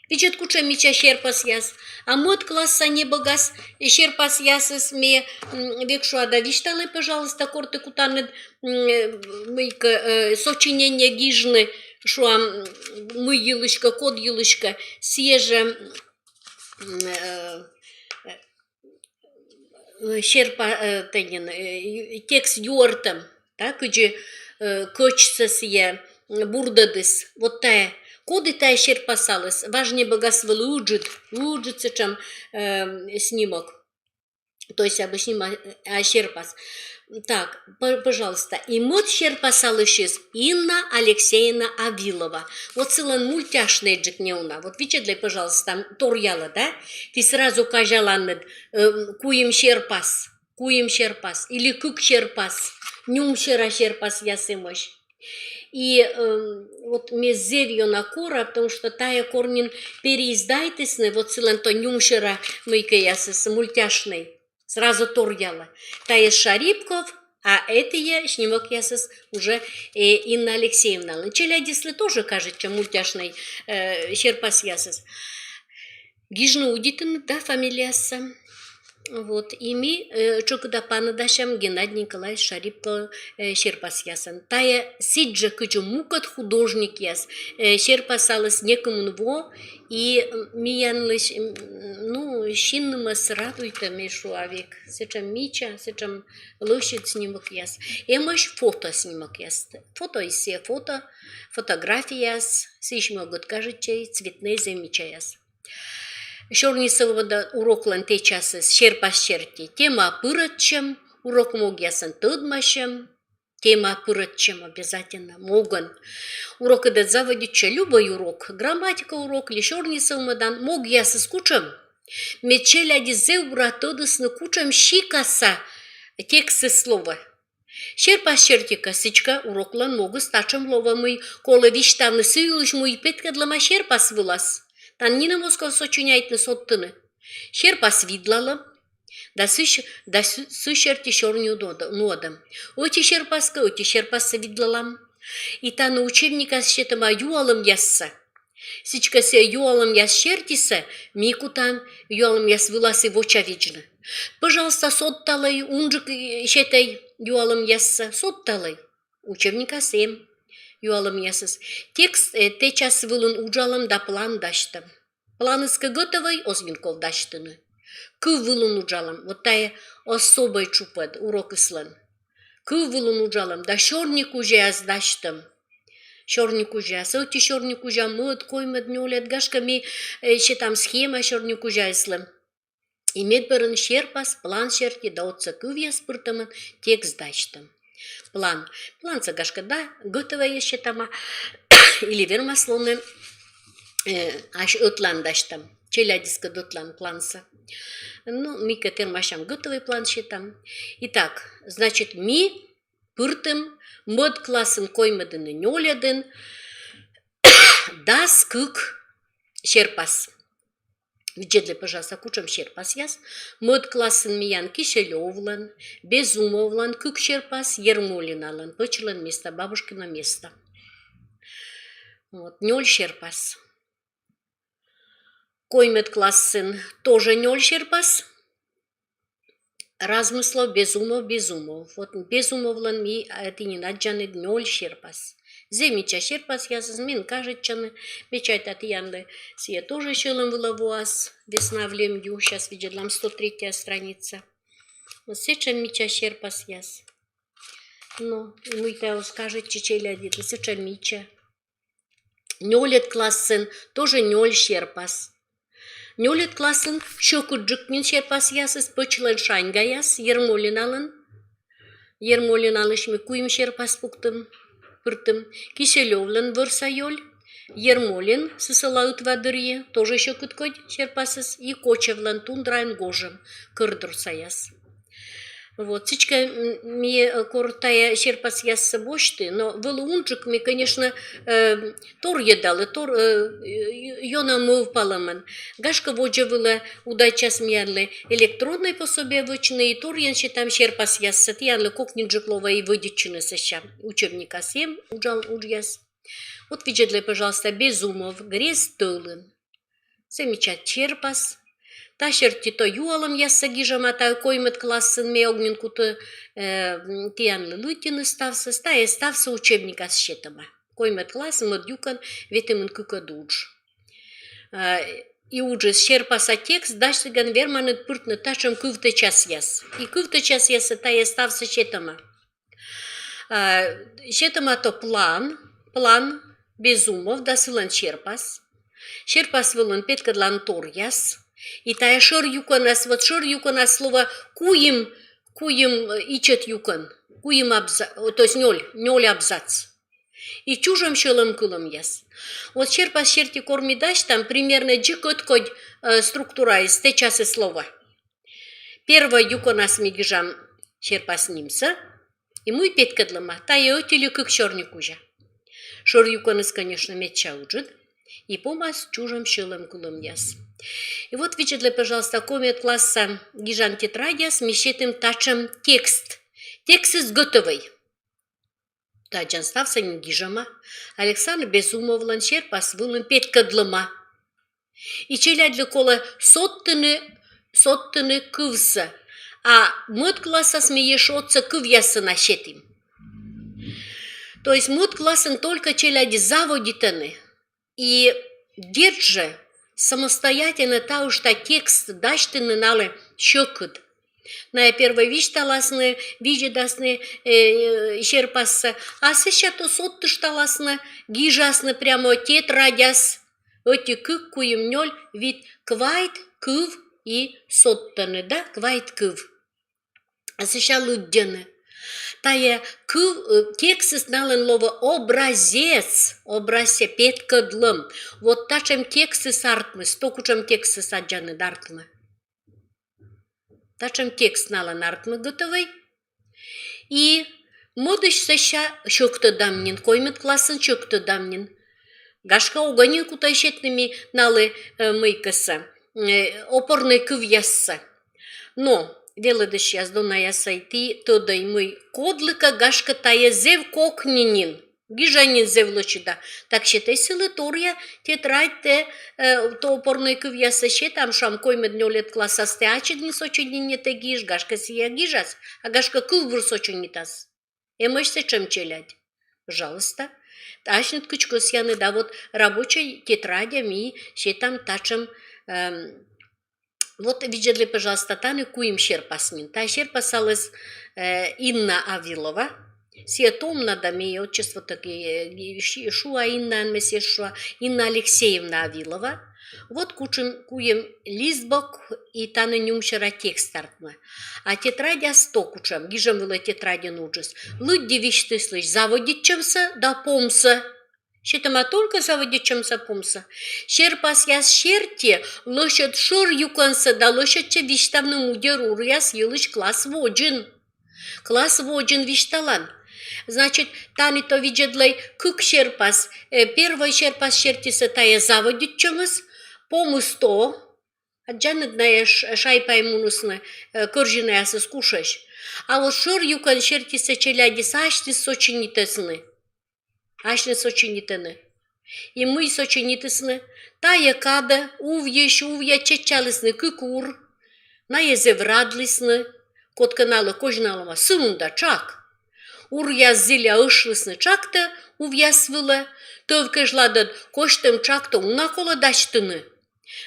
Вичет куча мича шерпас яс. А мод класса не богас шерпас ясыс ме векшуада вишталай, пожалуйста, корты кутанет мыйка сочинение гижны, шуам мы елышка, код елышка, сие шерпа текст юортам, так, где кочца сие бурдадыс, вот тая. Коды тая шерпасалась, важнее богасвал уджит чем снимок. То есть обычно шерпас. Так, пожалуйста, и мод шерпасалышис Инна Алексеевна Авилова. Вот целан мультяшный джик неуна. Вот видите, пожалуйста, торяла, да? Ты сразу кажаланнед куем шерпас. Или кук шерпас. Нюм шерпас ясымыш. И вот мезевью на кора, потому что тая корнин переиздайтесны, вот целан то нюмшера мыйка ясыс мультяшный. Сразу торяла. Тая Шарипков, а это я снимок ясыс уже Инна Алексеевна. Челядислы тоже кажется мультяшный шерпас ясыс. Гижну удитын, да, фамилияса. Вот, и ми чокуда панадашам Геннадий Николаевич Шарипко шерпас ясан. Тая сиджа кычу мукат художник яс. Шерпасалась некому нво, и ми янлыш, ну, шиннымас радуйта мешу авек. Сечам мича, сечам лышит снимок яс. Эмаш фото снимок яс. Фото и все фото, фотография яс. Сиш могут кажется, цветные замеча яс. Шорнисовода уроклан те часы шерпас шерти. Тема пырытчем, урок мог ясан тыдмашем. Тема пырытчем обязательно моган. Урок этот заводича, любой урок. Грамматика урок, ли шорнисоводан мог ясы скучем. Мечеляди зевбра тыдысны кучем щикаса тексты слова. Шерпас шерти косичка уроклан могу стачем ловамый, колы виштавны сыйлыш мой петкадлама шерпас вылаз. Тан нина Москва сочиняет на соттыны. Шерпас видлала, да сышерти шорню нодам. Оти шерпаса видлалам. И та на учебника счетама юалам ясса. Сичка се юалам яс шертиса, мику там юалам яс выласы воча вечно. Пожалуйста, сотталай, унжик счетай юалам ясса, сотталай. Учебника сем. Юалам ясыс. Текст те час вылын уджалам да план даштам. План иска готовый, Освинков даштыны. Кы вылын уджалам, вот тая особой чупад, урок ислан. Кы вылын уджалам, да шорник уже аз даштам. Шорник уже аз, оти шорник уже мод, коймад нюлет, гашка ми ще там схема шорник уже ислам. И медберын шерпас, план шерти, да отца кывья спыртаман, текст даштам. План цагашка, да, готова еще там, или вермаслоны, аж отландаштам. челядиска дотлан планса. Ну, мика термашам готовый план считам. Итак, значит, ми пыртым мод классын коймадыны нёлядын дас кык щерпас. Виджедле, пожалуйста, кучам щерпас яс. Мод классын миян Киселёвлан, Безумовлан, кык щерпас, Ермолиналан, пычлан место, бабушкино место. Вот, нёль щерпас. Коймет классын тоже нёль щерпас. Размыслов, Безумов. Вот Безумовлан ми тиненаджаны нёль щерпас. Земича щерпас ясыз, мен кажетчаны, мечайтат янлы. Сие тоже щелым вылавуас, весна в лемью, сейчас видедлам 103 страница. Вот сечен мича щерпас яс. Ну, муйтео скажет чечеля дит, сечен мича. Нёлет классын, тоже нёль щерпас. Нёлет классын, щекуджик мин щерпас ясыз, пычлан шаньга яс, Ермолиналын. Ермолиналыш ми куим щерпас пуктым. Пыртым. Киселёвлан вырса ёль, Ермолин сысылают вадырье, тоже еще кыткодь щерпасыз, и Кочевлан тундрайн гожем, кырдыр саяс. Вот, сичка ми кортая щерпас яс бошты, но вылунчик ми, конечно, тор едалы, тор ёна мыв паламан. Гашка воджа выла удайчас миянлы электронной пособие вычны, и тор янши там щерпас яс сат янлы кокнинджиклова и выдиччины саща. Учебника 7 уджал уджяс. Вот виджедле, пожалуйста, Безумов, грез тылын. Замечать щерпас. Ташерти то юалам ясса гижама, та коймет классын ме огнен куты тиянлы лытины ставсы, стая ставсы учебника счетама. Коймет класс мод юкан ветимын кыка дудж. И уже щерпаса текст дашсыган верманы пыртны ташам кывты час яс. И кывты час ясы тая ставсы счетама. Счетама то план Безумов дасылан щерпас. Щерпас вылын петкадлан тор яс. И тая шор юканас, вот шор юканас слово куим ичет юкан, куим абзац, то есть нёль абзац. И чужим щелым кылым яс. Вот щерпас щерти кормидаш, там примерно джикоткодь структура из те часы слова. Первое юканас мигижам щерпас нимса, и мой петкадлама, тая отелю как щорник уже. Шор юканас, конечно, метча уджит, и помас чужим щелым кылым яс. И вот видите, пожалуйста, комет класса гижан тетрадя с мещетым тачем текст. Текст из готовый. Таджан стався не гижама. Александр Безумовлан щерпас вылын петкадлыма. И челядли кола соттыны кывса. А мод класса смеешь отца кыв ясы нащетим. То есть мод классын только челяди заводитаны. И держи самостоятельно та что текст дашты налы щекут. На первой вещь таласны, виджедасны щерпасса, а сейчас то сотты шталасны, гижасны прямо тетрадяс, оти кык куем нёль, вид квайт, кыв и соттаны, да, квайт кыв. А сейчас луддяны. Тая текст нален лова образец петкадлым. Вот тачем тексты сартмы, стокучем тексты саджаны дартмы. Тачем текст нален артмы готовый. И модыш саща щокты дамнин, коймет классын щокты дамнин. Гашка уганин кутайшетными налы мыйкаса, опорный кыв ясса. Но велыдыш яздона ясайти, тодай мый кодлыка гашка тая зев кокнинин. Гижанин зевлочида. Так считай силы торья, тетрадь те, то опорной кыв ясаще, там шам коймет нёлет класса стеачидни сочинин те гиж, гашка сия гижас, а гашка кылвыр сочинитас. Эмэш сечем челядь. Пожалуйста. Ташнет кычкос яны, да вот рабочей тетрадями, ще там тачем. Вот видели, пожалуйста, таны куим щерпасмин. Та щерпасалась Инна Авилова. Сия томна да ми отчество таки Шуа Инна Анмесешуа, Инна Алексеевна Авилова. Вот куем листбок и таны нюмшера текст артма. А тетрадя 100 кучам, гижем вила тетрадя нуджес. Лудди вичты слышь, заводит чемса, да помса. Щитама только заводичем сапумса. Щерпас яс щерти, лошадь шор юканса, да лошадь че виштавным удерур яс елыш класс воджин. Класс воджин вишталан. Значит, тани то виджедлей кук щерпас. Первый щерпас щертиса тая заводичемас, помысто, аджанет на шайпай мунусна, коржина яса скушаш. А вот шор юкан щертиса челяди сашти сочинитесны. Ашне сочинитене. И мы сочинитесны. Тая када увья чечалисны кукур. На езеврадлисны. Кот канала кожналама сунда чак. Ур я зиля ышлисны чакта увья свыла. Тövke жладат коштем чакта унакола даштыны.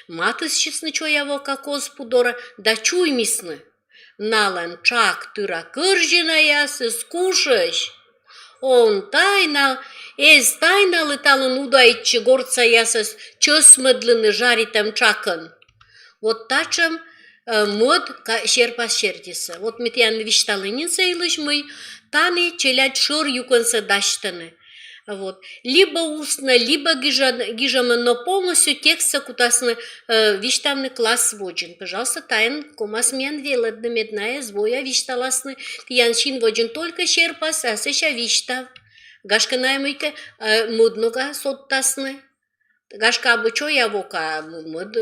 Матыс чисны чояво какоз пудора да чуймисны. Налан чак тыра кыржина ясы скушаш. Он тайна, тайна леталын удайчы горца ясас чөсмыдлыны жаритам чакын. Вот тачам мод щерпас щертиса. Вот метян вишталынин сейлыш мы, таны челять шор юконса даштаны. Вот. Либо устно, либо гижама, но полностью текста кутасны виштавны класс воджин. Пожалуйста, тайн комас мен веладны медная звоя вишталасны. Яншин воджин только щерпас, а сеща виштав. Гашка наймыйка муднога соттасны. Гашка обучо явока, муд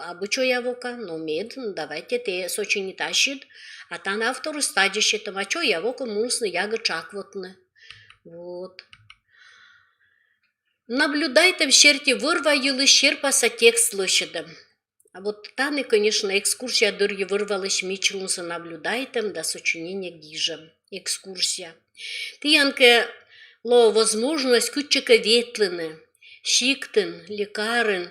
обучо явока, но мед, давайте те сочини тащит. А та на вторую стадию щитам, а чо явока мунсны яга чаквотны. Вот. Наблюдайте в щерти вырвали щерпаса текст лошадям. А вот таны, конечно, экскурсия дырги вырвалась мичрунса наблюдайте до сочинения гижем. Экскурсия. Тиянка ло возможность кучика ветлины, шиктын, лекарын,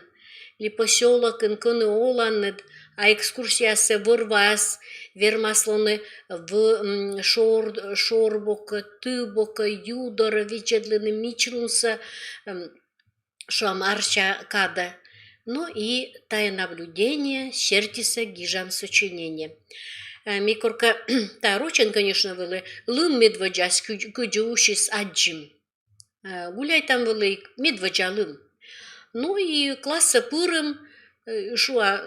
ли поселок инконы оланнед, а экскурсия се вырвас вермаслоны в шорбока, тыбока, юдора, вичедлины мичрунса, шамарча када. Ну и тае наблюдение, щертиса гижам сочинение. Микорка, та рочен, конечно, вылы, лым медводжас куджушис аджим. Гуляй там вылы медводжа лым. Ну и класса пырым, шуа,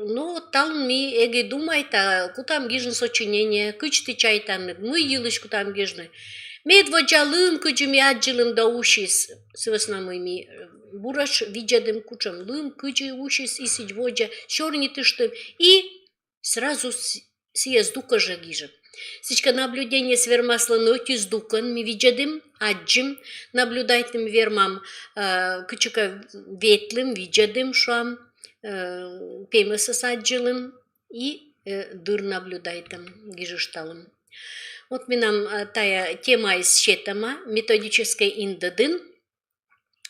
но там ми эге думайта, кутам гижн сочинение, кычты чайтан, мы елыш кутам гижны. Медводжалым кыджыми аджылым да ушис, свыснамы ми бураш виджадым кучам лым, кыджы ушис и сидьводжа, шорни тыштым, и сразу съездука же гижем. Сичка наблюдение с вермаслан отис дукан, ми виджадым аджым, наблюдайтым вермам кычыка ветлым, виджадым шуам, пеймаса саджылым и дыр наблюдайтым гижышталым. Вот минам тая тема из щетама, методической индадын,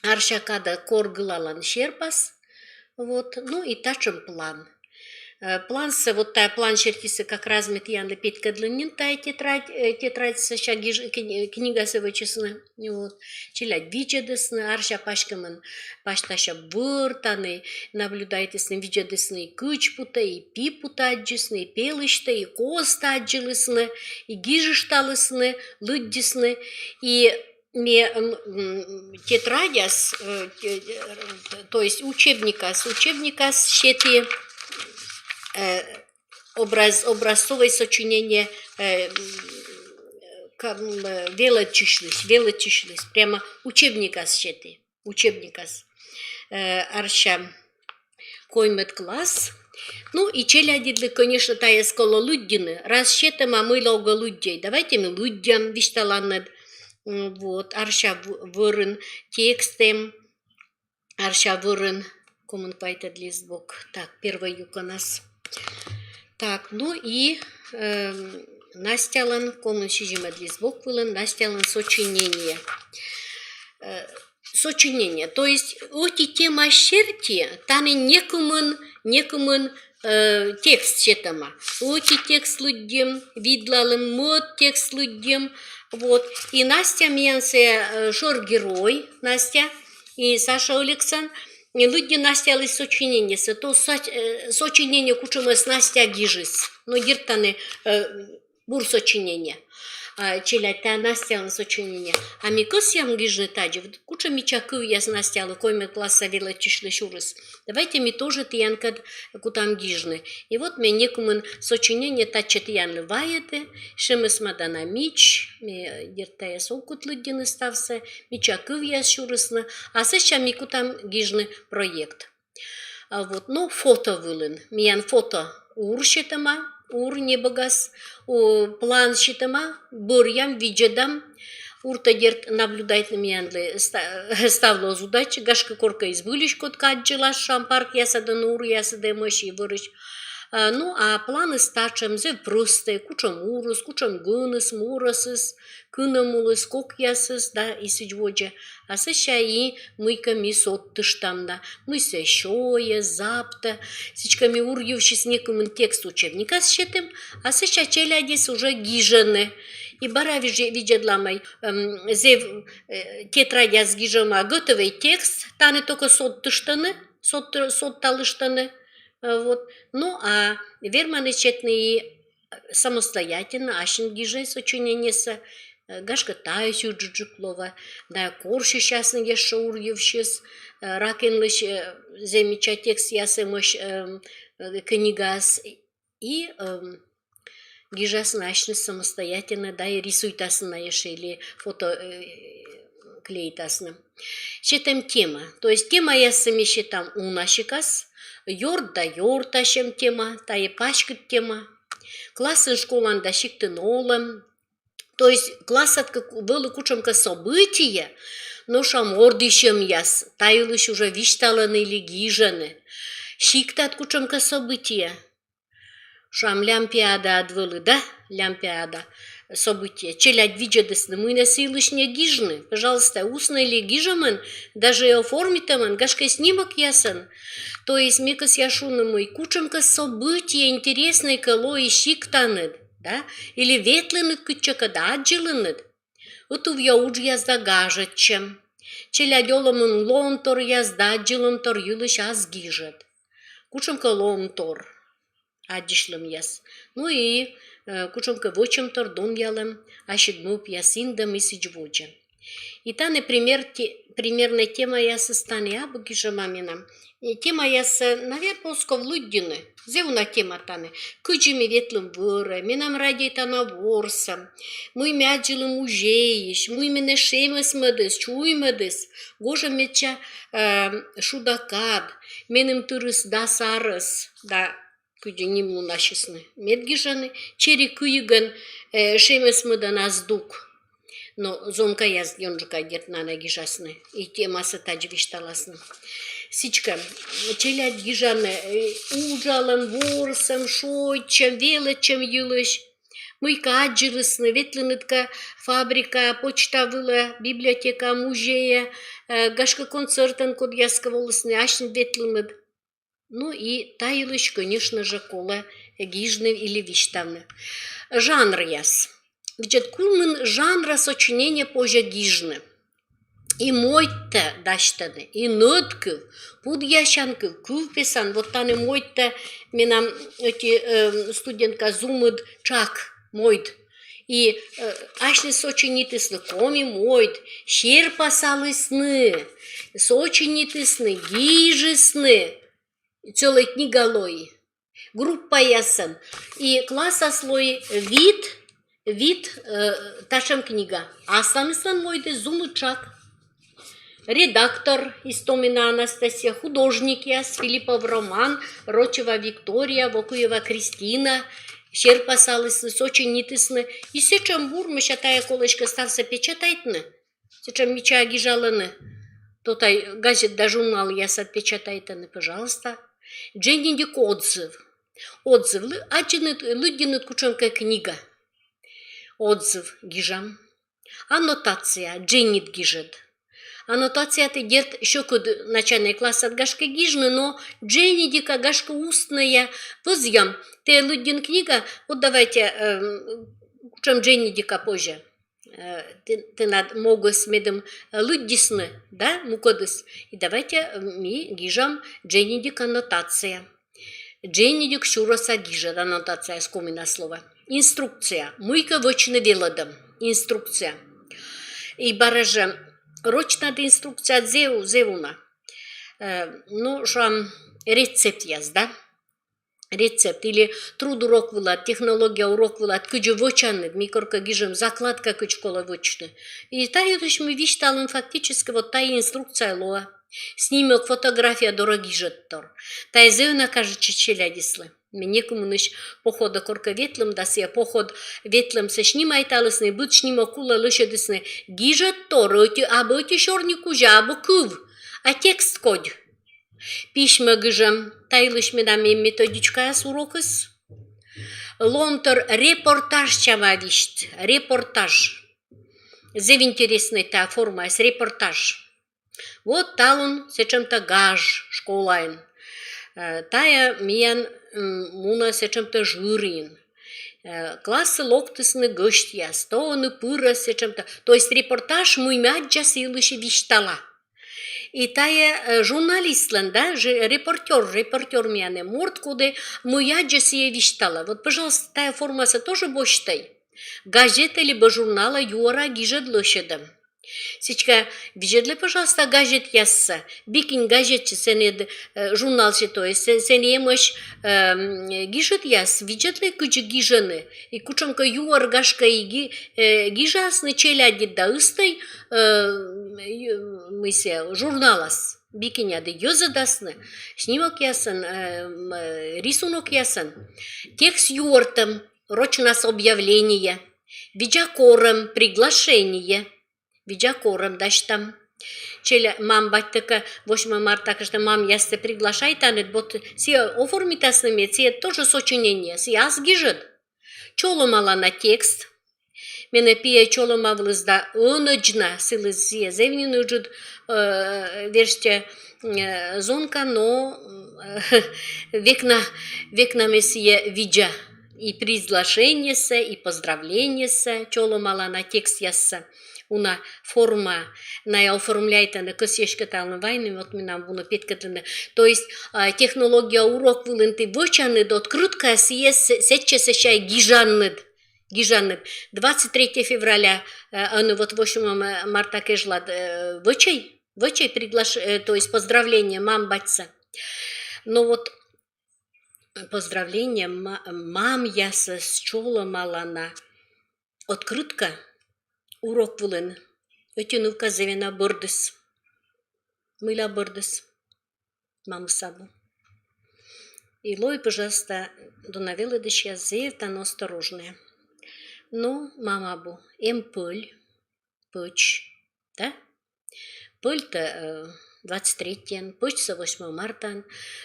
аршакада коргылалан щерпас, вот, ну и тачым план. Планса, вот тая план щертиса как раз метьяна петька длиннин, тая тетрадь саща книга се вычесна, вот, челядь виджедесны, арша пашкаман, пашташа выртаны, наблюдайтесны виджедесны, кычпута, и пипута аджесны, и пелышта, и коста аджелесны, и гижешталесны, лыддесны, и тетрадяс, то есть учебникас щети, образцовое сочинение велочишлись, прямо учебникас щети, учебникас арша коймет класс. Ну и челядидлы, конечно, тая скола луддины, раз щетам, а мы лого луддей, давайте мы луддям вишталаннад, вот, арша вырын текстем, арша вырын, коммун пайтед листбок, так, первый юг у нас. Так, ну и настялан, коммун шижимед листбок вылын, настялан сочинение. Сочинение, то есть оти тема щерти, таны некумын текст щетама. Оти текст луддем, видлалым мод текст луддем, вот. И Настя менсе шор герой, Настя и Саша Александр, люди настялись сочинение, то сочинение кучумес Настя гижис, но гиртаны бур сочинение. челядь настяла сочинение. А ми косям гижны таджи, куча мича кывьяс настяла, койме класса вела тишлы шурыс. Давайте ми тоже тиянкад кутам гижны. И вот мне некумен сочинение тача тиянлы ваяты, шемыс мадана мич, ми дертая солкут лыддины стався, мича кывьяс шурысны, а сеща ми кутам гижны проект. Вот, ну, фото вылын. Миян фото уршетама, ур небогас, план щитама, бурям, виджедам, урта дерт наблюдает на миянлы ставло зудач, гашка корка избылищ кот каджила, шампарк ясадан ур ясадан мощи вырыч. Ну, а планы стачем зе простые, кучам урус, кучам гуныс, мурасыс, кынамулыс, кокясыс, да, и сидводжа. А сеща и мыка ми соттыштамда, мы се шоя, запта, сичками урьевшись некому текст учебника счетем, а сеща челядис уже гижаны. И бара виджедламай, зе тетрадя с гижама готовый текст, таны только соттыштаны, сотталыштаны. Вот. Ну, а верманы четные самостоятельно, ашин гижей сочиненеса, гашка тайсю джуджуклова, да корши щасны ешо урьевшис, ракенлыш земича текст ясымыш книгас, и гижас нашны самостоятельно, да и рисуйтасын на еше или фото клейтасын. Щетем тема, то есть тема ясыми щетам унашикас, Йорт да йорташем тема, та и пачкат тема. Классын школанда шиктын олым. То есть классат было кучамка события, но шам ордищем яс, тайлыш уже вишталаны или гижаны. Шиктат кучамка события. Шам лямпиада адвылы, да? Лямпиада. События. Челядь виджедесны, мы насилыш не гижны. Пожалуйста, устно или гижамен, даже и оформитамен, гашка снимок ясен. То есть микас яшуны мой кучамка события интересные коло и шиктанет, да? Или ветленет кычака даджеленет. Вот у я уж язда гажетчем. Челядь оламын ломтор язда джиломтор юлыш аз гижет. Кучамка ломтор. Адишлым яс. Ну и кучамка вочемтор дон ялем, ашидмуп ясиндам и сиджводжа. И та, например, примерная тема яса стане абы гижамамина. Тема яса, наверное, полсков луддины. Зевна тема тане. Кыджими ветлым выры, минам радийтана ворсам. Мы мяджилы мужеиш, мы мене шемес мыдыс, чуймыдыс. Гожа меча шудакад, менем тырыс да сарыс, да кыджиним лунашисны. Медгижаны, чери кыйган шемес мыдан аздук. Но зонка яз йонжука дертнана гижасны. И темасы таджвишталасны. Сичка, челядь гижаны, ужалым, ворсам, шойчем, велычем юлыш. Мыйка аджилысны, ветлынытка фабрика, почта выла, библиотека, музея, гашка концертен код яска волысны, ашн ветлыныт. Ну и тайлыш, конечно же, кола гижны или виштавны. Жанр яс. Ведь кулмын жанра сочинения позже гижны. И мойта даштаны, и ноткыл, пуд яшанкыл, кулпесан, вот таны мойта, минам эти студентка зумыд чак мойт. И ашны сочинитысны, коми мойт, щер пасалысны, сочинитысны, гижысны, целой книголой, группа ясан, и класса слой вид ташем книга, а станыслан мойты зумыд чак. Редактор Истомина Анастасия, художник яс, Филиппов Роман, Рочева Виктория, Вокуева Кристина, Щерпасалысны, сочинитысны. И сечем бурмы шатая колышка стався печатайтны, сечем меча гижалыны. Тотай газет да журнал яс отпечатайтаны, пожалуйста. Дженнидик отзыв. Отзыв. Ачинет лыддинет кучонка книга. Отзыв гижам. Аннотация. Дженнит гижет. Аннотация ты дерт щекуд начальный класс от гашка гижны, но Дженнидика гашка устная. Возьям. Ты лыддин книга. Вот давайте чем Дженнидика позже. Ты над могу с медом лыддисны, да, мукодыс. И давайте ми гижам Дженнидик аннотация. Дженнидик щуроса гижет аннотация, скомина слово. Инструкция. Мыйка вочны велодом. инструкция. И бараже рочната инструкция зевуна. Ну, шам рецепт яз, да? Рецепт или труд урок вылат, технология урок вылат, күжі вочаны, микорка гижем, закладка күч кола вочны. И та ютыш мы вишталын фактически вот та инструкция лоа. Снимок, фотография дороги жеттор. Та зевна каже чечелядислы. Мне кумыныш похода корка ветлым да сия поход ветлым се снимайталысны, бут снимок кула лышедысны. Гижеттор, абы өти шорни кужа, абы кув. А текст кодь. Пишме гыжам, тайлыш менам методичка урокыс. Лонтор репортаж чававишт, репортаж. Зев интересный та форма, с репортаж. Вот талун сечем-то гаж школайн. Тая миян муна сечем-то жюрин. Классы локтысны гышт яс, тоны пыра сечем-то. То есть репортаж муймяджа силыши виштала. И тая журналистлан, да, репортер мяне, морд куды муяджа сие виштала. Вот, пожалуйста, тая формаса тоже боштай. Газета либо журнала юара гижет лошадам. Сичка, видели, пожалуйста, газет ясса. Бикин газет сенед журнал то есть сенемаш гижет яс. Видели, куча гижаны. И кучанка юар гашка и гижасны челяди да ыстай мыся журналас. Бикиняды ёзадасны. Снимок ясан, рисунок ясан. Текст юартам, рочнас объявление. Виджакором приглашение. Виджакором даштам. Челя мам баттака 8 марта, кажется, мам ясте приглашай танет, бот сия оформитасны мет, сия тоже сочинение, сия аз гижет. Чоломала на текст. Мене пия чоломавлызда оныджна сылыз сия зевнин уджуд версте зонка, но векна месия виджа. И приглашение се, и поздравление се, чоломала на текст ясса. Уна форма на оформляйта на късешката вайны, вот минам буна петкатына. То есть технология урок вылынты вычаны до открытка сетче сещай гижанныд. 23 февраля, вот 8 марта кежлад вычай то есть поздравление мам батьца. Но вот поздравление мам яса с чола малана открытка. Урок вылын. Өтінука зевена бұрдыс. Мыла бұрдыс. Мамы сабу. И лой, пожалуйста, донавела дыш я зев, тано осторожная. Но, мама бу, пыль, пыч, да? Пыль-то 23-н, пыч 8 марта.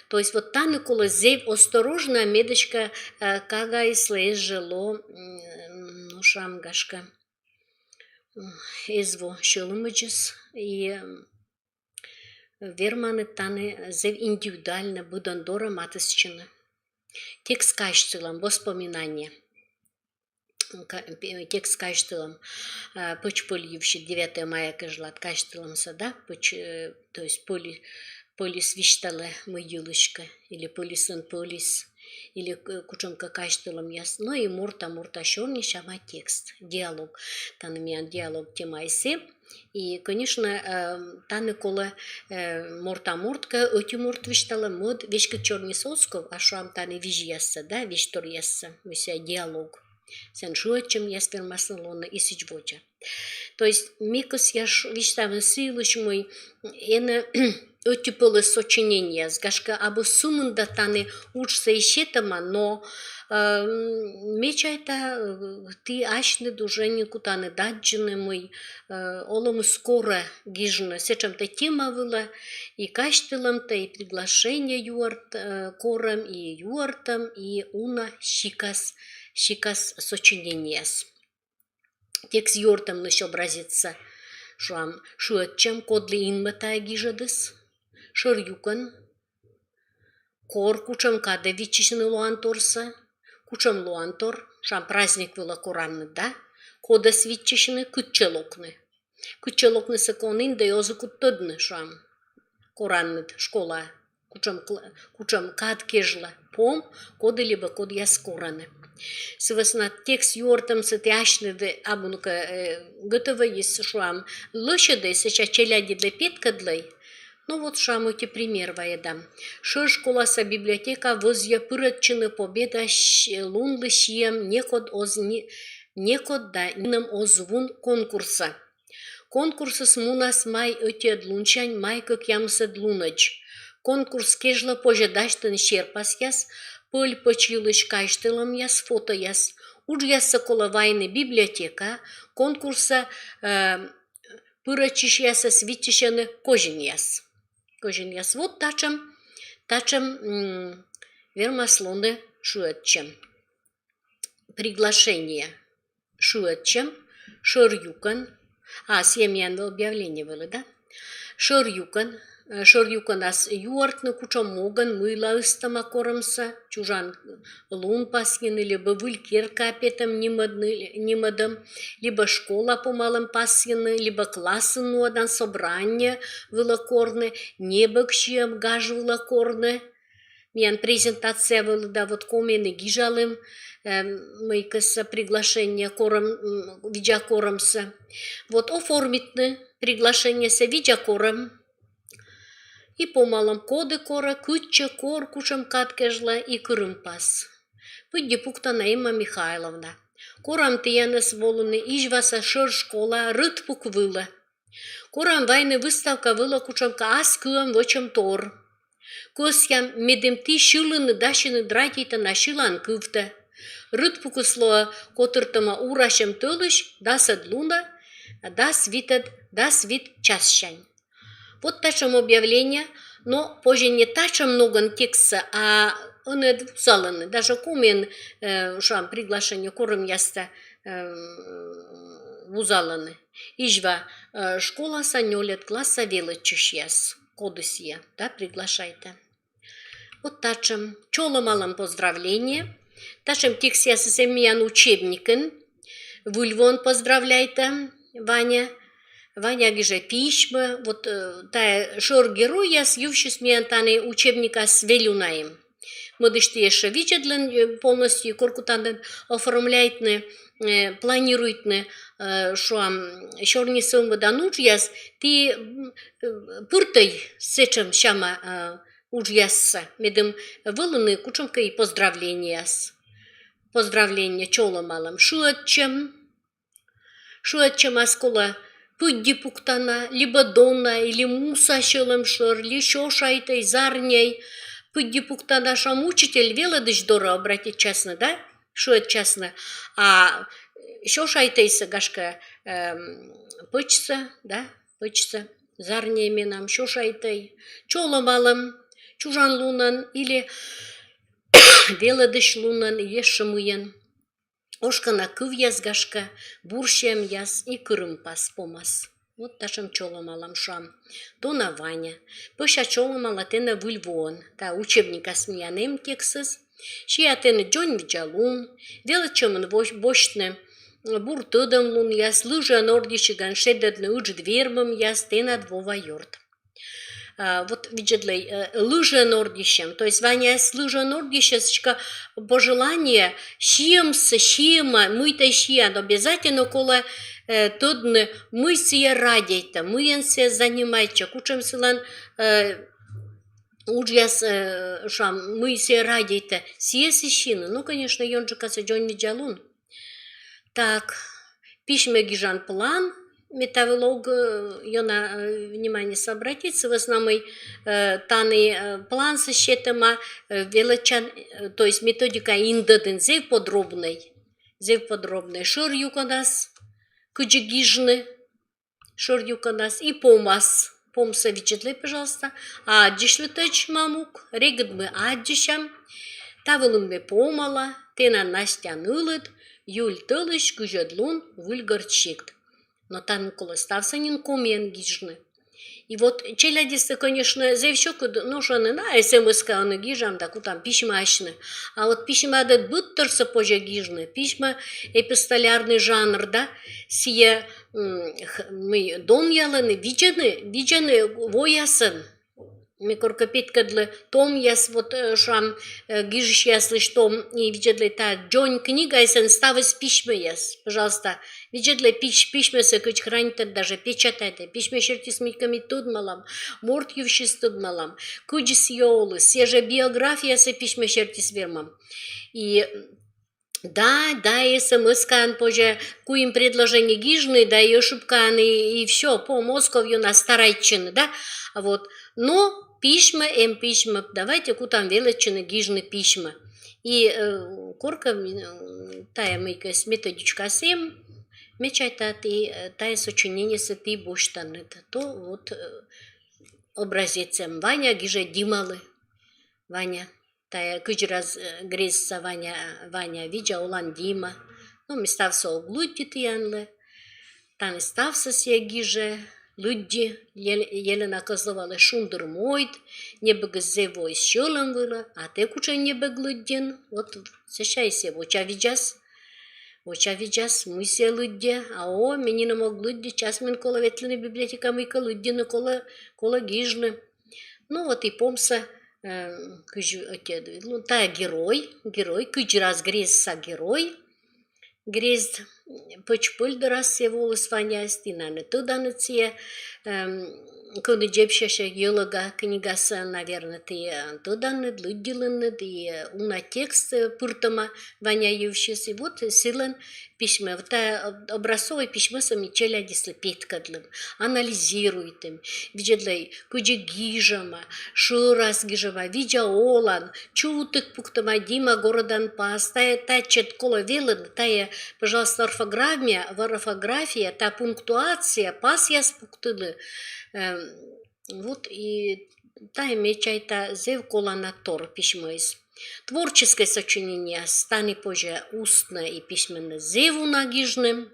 То есть вот та Никола зев осторожно, медочка, кага и слез жило, ну, шамгашка. Ezvo шелымыджыс и верманы таны зев индивидуально будандора матысчины. Текст качеством воспоминания. Текст качеством пыч поливши 9 мая кажлат качеством сада, пыч, то есть полис виштала мыюлышка или полисон полис. Или кучомка качеством ясно, и мурта шорни шама текст, диалог. Там имеет диалог тема исе. И, конечно, та Никола муртка, оти мурт виштала мод, вешка черный сосков, а шам та не вижьяса, да, виштор яса, мися диалог. Сен жуачем я спермаслона и сичвоча. То есть, микос я виштавен силыш мой, ена оти полы сочинения, сгашка або сумында таны учса ищетама, но мечайта ти ашны дуженику таны даджины мой, олом скоро гижна, сечем-то тема была, и каштылом-то, и приглашение юарт кором, и юартом, и уна щикас сочинениес. Текст юартом лишь образится, шуам шуатчем кодли инмата гижадыс. Шорюкан, кор кучам каде вичишны луанторса, кучам луантор, шам праздник вела коранны, да? Кода свитчишны кутчелокны. Кутчелокны саконин да йозы куттыдны шам коранны школа кучам кад кежла пом, коды либо код яскураны. Сывасна текст юортамсы тяшныды абунка готова есть шуам лошады сейчас челяди для петкадлай. Ну вот шамуйте пример воедам. Шо школаса библиотека возья пыротчины победа лунды шием некод да нам озвун конкурса. Конкурсы с мунас май ötед лунчань май как ямсед лунач. Конкурс кежла пожедаштын шерпас яс, пыль почилыш кайштылым яс, фото яс. Уж яс коловайны библиотека, конкурса пырочиш яса свитчишены кожин яс. Кожин яс. Вот тачам вермаслоны шуэтчем. Приглашение шуэтчем, шорюкан. Семьян объявление было, да? Шорюкан ас юартны куча моган мыла ыстама корамса, чужан лун паскины, либо вылькер капетом немадам, либо школа помалым паскины, либо классы нуадан собрание вылакорны, небокщием гаж вылакорны. Миян презентация была, да, вот комены гижалым, мы каса приглашение кором, видя коромса. Вот оформитны приглашение се видя кором. И помалам коды кора, кутча кор кушам каткежла и кырымпас. Пыдди пуктана Эмма Михайловна. Корам тиянес волыны ижваса шыр школа рыт пук выла. Корам вайны выставка выла кучамка ас кыам вочам тор. Косям медемти шылыны дашыны дратейта на шылан кывта. Рыт пукысло котыртыма урашым тылыш, дасад луна, дас вит часщань. Вот тачем объявление, но позже не тачем много текста, а он двусаланы. Даже кумен шам приглашение корм яста вузаланы. Ижва школа санёлет класса величиш яс. Кодысия, да, приглашайте. Вот тачем чоломалам поздравление. Тачем текст яса семьян учебникен. Вульвон поздравляйте, Ваня. Ваня гиже письма, вот та шор героя с ювши смеянтаны учебника с велюнаем. Модышты еще видят полностью, коркутандан оформляет, планирует, что шорни сумма дануч яс, ты пуртай сечем шама уж ясса, медем волны кучумка и поздравления. Поздравления чоломалам. Шуатчем аскола пыдди пуктана, либо донна, или муса шелемшор, ли шошайтой, зарней. Пыдди пуктана шам учитель веладыш дора, обратить честно, да? Что это честно? А шошайтой сагашка пычса, да? Пычса, зарнейми нам, шошайтой, чоломалам, чужан лунан, или веладыш лунан, ешемуен. Ошкана кыв язгашка, бурщем яз и кырымпас помас. Вот ташам чоломалам шам. Тона Ваня. Пыша чоломала тена вульвон. Та учебника смеянем тексыс. Шия тена джон виджалун. Величемен бощны буртыдам лун яз. Лыжа нордишиган шеддны уж двермам яз тена двова йорт. Вот виджедлей лыжа нордищем, то есть Ваня с лыжа нордища пожелание шиема, мы-то шием, обязательно коло тодны мы се радейте, мы се занимайте, кучем силан уж шам мы се радейте, сие сещины, ну конечно йонджика саджон виджалун. Так, пишем гижан план. Метавилог, я на внимание обратиться, в основном таны план сосчетама величан, то есть методика индаден зев подробный, шор юканас, куджигижны, шор юканас и помса вичетлей, пожалуйста, а дишвитач мамук, регдмы аддишам, тавылымме помала, тена настян ылыт, юль тылыш кужедлун вульгарчикт. Но там стався комен гижны. И вот челядисты, конечно, зевщок, ну что не на СМС-ка он гижам, так там письмашны. А вот письма дат буттерса позже гижны, письма эпистолярный жанр, да, сие мы дон яланы, виджаны воясын. Микор капиткадлы том яс вот шам гижиш яслыш том и виджедле та Джон книга ясен ставыс пишме яс. Пожалуйста, виджедле пишме се кыч хранитер даже печатайте. Пишме шертис миками тудмалам, морт ювшис тудмалам. Куджис йолы, свежа биография се пишме шертис вермам. И да, и смыскан позже куим предложение гижны, да, и шубкан, и все, по Московью на старайчины, да, вот, но письма, письма, давайте кутам величины гижны письма. И корка, тая мыка с методичка сем, мечайтат, и тая сочинение с ты боштаны, то вот образецем Ваня гиже дималы, Ваня. Тая кыжраз грезса Ваня видя улан дима. Ну, ми стався оглуддіти янле. Та не стався сє гіже. Людді єле наказували шундур мойд. Небе гзево із щолем вила. А те куча небе глуддін. От сещайся, оча віджас. Оча віджас, муйся людді. А о, мені не мог глудді. Час мен коло ветлини бібліотека мийка люддіни коло гіжни. Ну, от і помса. Та герой, кыжраз грезса герой, грез почпыльдырас се волос ваняс, тинаны тыданы ция, кыны джепшеше йылыга книгасы, наверное, ты тыданы, длыддилыны, и уна текст пыртыма ваняевшис, и вот силен письма, вот образцовое письмо сами челядислы петкадлым, анализирует им, виджедлей, куджи гижама, шурас гижама, видя олан, чутык пуктыма дима городан пас, тая тачет коло велын, тая, пожалуйста, орфография, та пунктуация, пас яс пуктыны, вот и тая мечайта зев колана тор письмо из. Творческое сочинение стане позже устно и письменно зеву нагижным,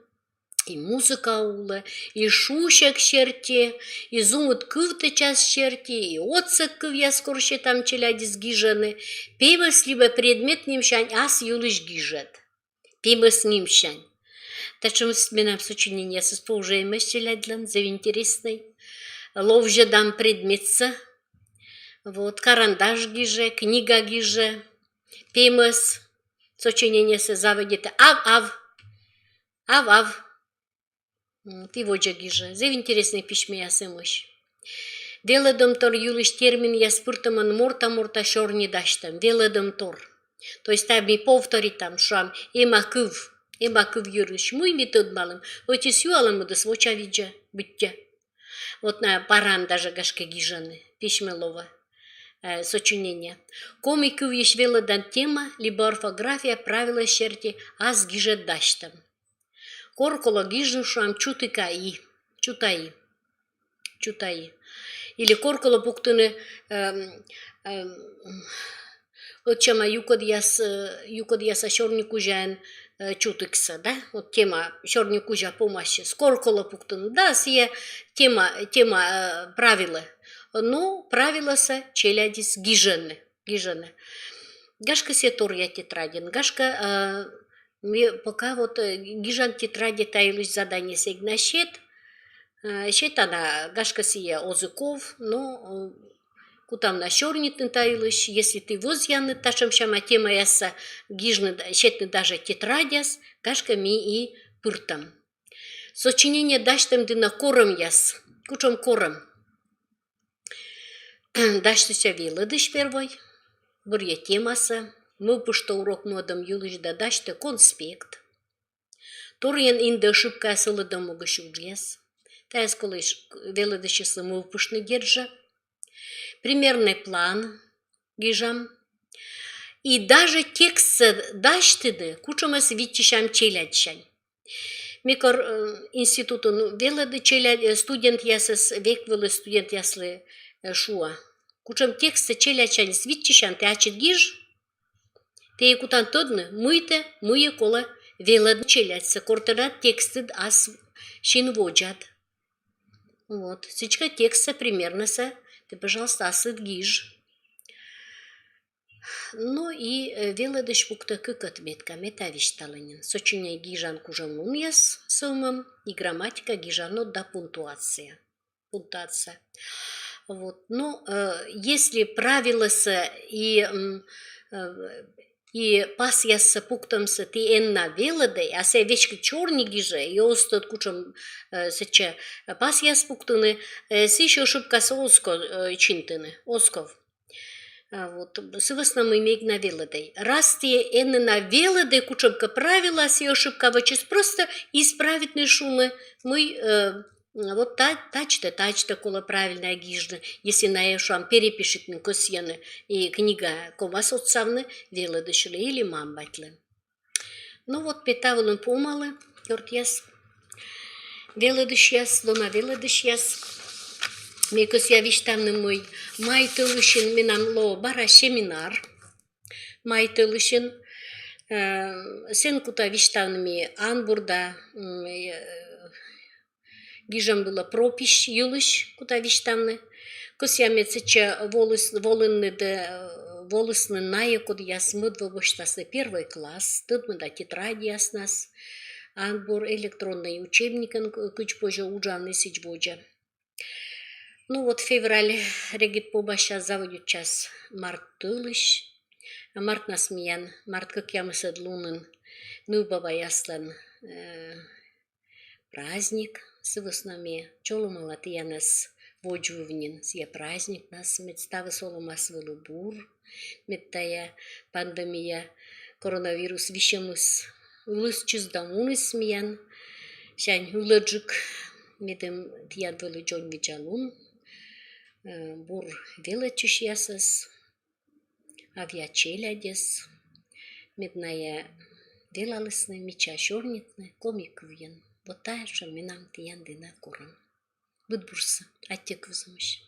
и музыка ула, и шушек черти, и зумут кывты час черти, и отцек кыв я скорше там челядис гижаны, пеймас либо предмет нимшань, ас юлыш гижет. Пеймас нимшань. Так что мы с сочинение с исполжаем челядлан, зев интересный. Ловже дам предметца. Вот, карандаш гиже, книга гиже, пеймас, сочинение се заведете, ав. Ты воджа гиже, зев интересный письме я сымыш. Веледом тор юлиш термин я спыртаман морта шорни даштам, веледом тор. То есть там и повторить там, шам, ема кыв юриш, муй метод малым, вот и сюалам удас воча видя, бытя. Вот на паран даже гашка гижаны, письме лова. Сочинение. Комиков ешвелодан тема, либо орфография, правила черти, аз гиже даштам. Корколо гижну шам чутаи. Или корколо пуктыны от чама юкод яса шорни кужаен чутыкса, да? Вот тема шорни кужа помощи. Скорколо пуктыны, да, сие тема правила. Но правила са челядис гижаны. Гашка се тор я тетрадин. Гашка пока вот гижан тетради тайлыш задание сегна щет. Щет она гашка сия озыков, но кутам на щорнитын тайлыш. Если ты возьяны ташам шама тема яса гижны щетны даже тетрадяс, гашка ми и пыртам. Сочинение даштам дына кором яс. Кучом кором. Даштыся велыдыш первой, бурья темаса, мы пушта урок модам юлыш да дашты конспект. Торьен инда ошибка асылыдам могыш ужьяс. Таяс колыш велыдышысы мы пушны держа. Примерный план гижам. И даже текст даштыды кучамас витчишам челядшань. Микор институтун велыды челяд студент ясыс век вылы студент яслы шуа. Кучам тексты челячань свитчишан те ачит гиж, те кутан тодны мые кола велад челяться, кортера тексты ас шин воджат. Вот, сичка текста примерно са, ты, пожалуйста, асыт гиж. Ну и веладыш пукта кыкат метка метавишталынин. Сочиняй гижан кужам уньяс сылмам и грамматика гижано да пунктуация. Вот. Но если правилося и пасяssa пуктамса ти enna веледей, а се вечки чорни гиже, и остат кучам сече пасяс пуктыны, си еще ошибка с оско чинтыны, осков. Вот, сывасна мы имеем на веледей. Раз ти enna на веледей кучамка правила, си ошибка вачис просто исправить не шумы, мы вот тачта, кола правильная гижда, если на ешуам перепишет на косьяны и книга ковас отцавны, веледышли или мамбатлы. Ну вот петавлын помалы, кёртьяс, веледышьяс, луна веледышьяс, мекос я виштамны мой, майтылышын минам ло бара семинар, майтылышын, сен кута виштамны ми анбурда, гижам было пропищ юлыш, куда виштамны. Косьямецече волосны ная, куда я смыдва боштасы первый класс, тут мы да тетради яснас, анбур электронный учебник, кыч позже уджаны сич боджа. Ну вот февраль регит побаща заводит час март тылыш, а март насмеян, март как я мысад лунын, ну баба яслан праздник, сывоснами чоломала тиянас воджувнин, сия праздник нас, медставы соломас вылубур, медтая пандемия коронавирус вишемыс, улыс чиздамуныс смеян, шань улыджик, медем тиян вылыджон вичалун, бур велечуш ясас, авиачелядес, медная велалысны, меча шорнитны, комиквен. Вот та, що ми нам тіян дина курам. Будь бурса, а тік визуміш.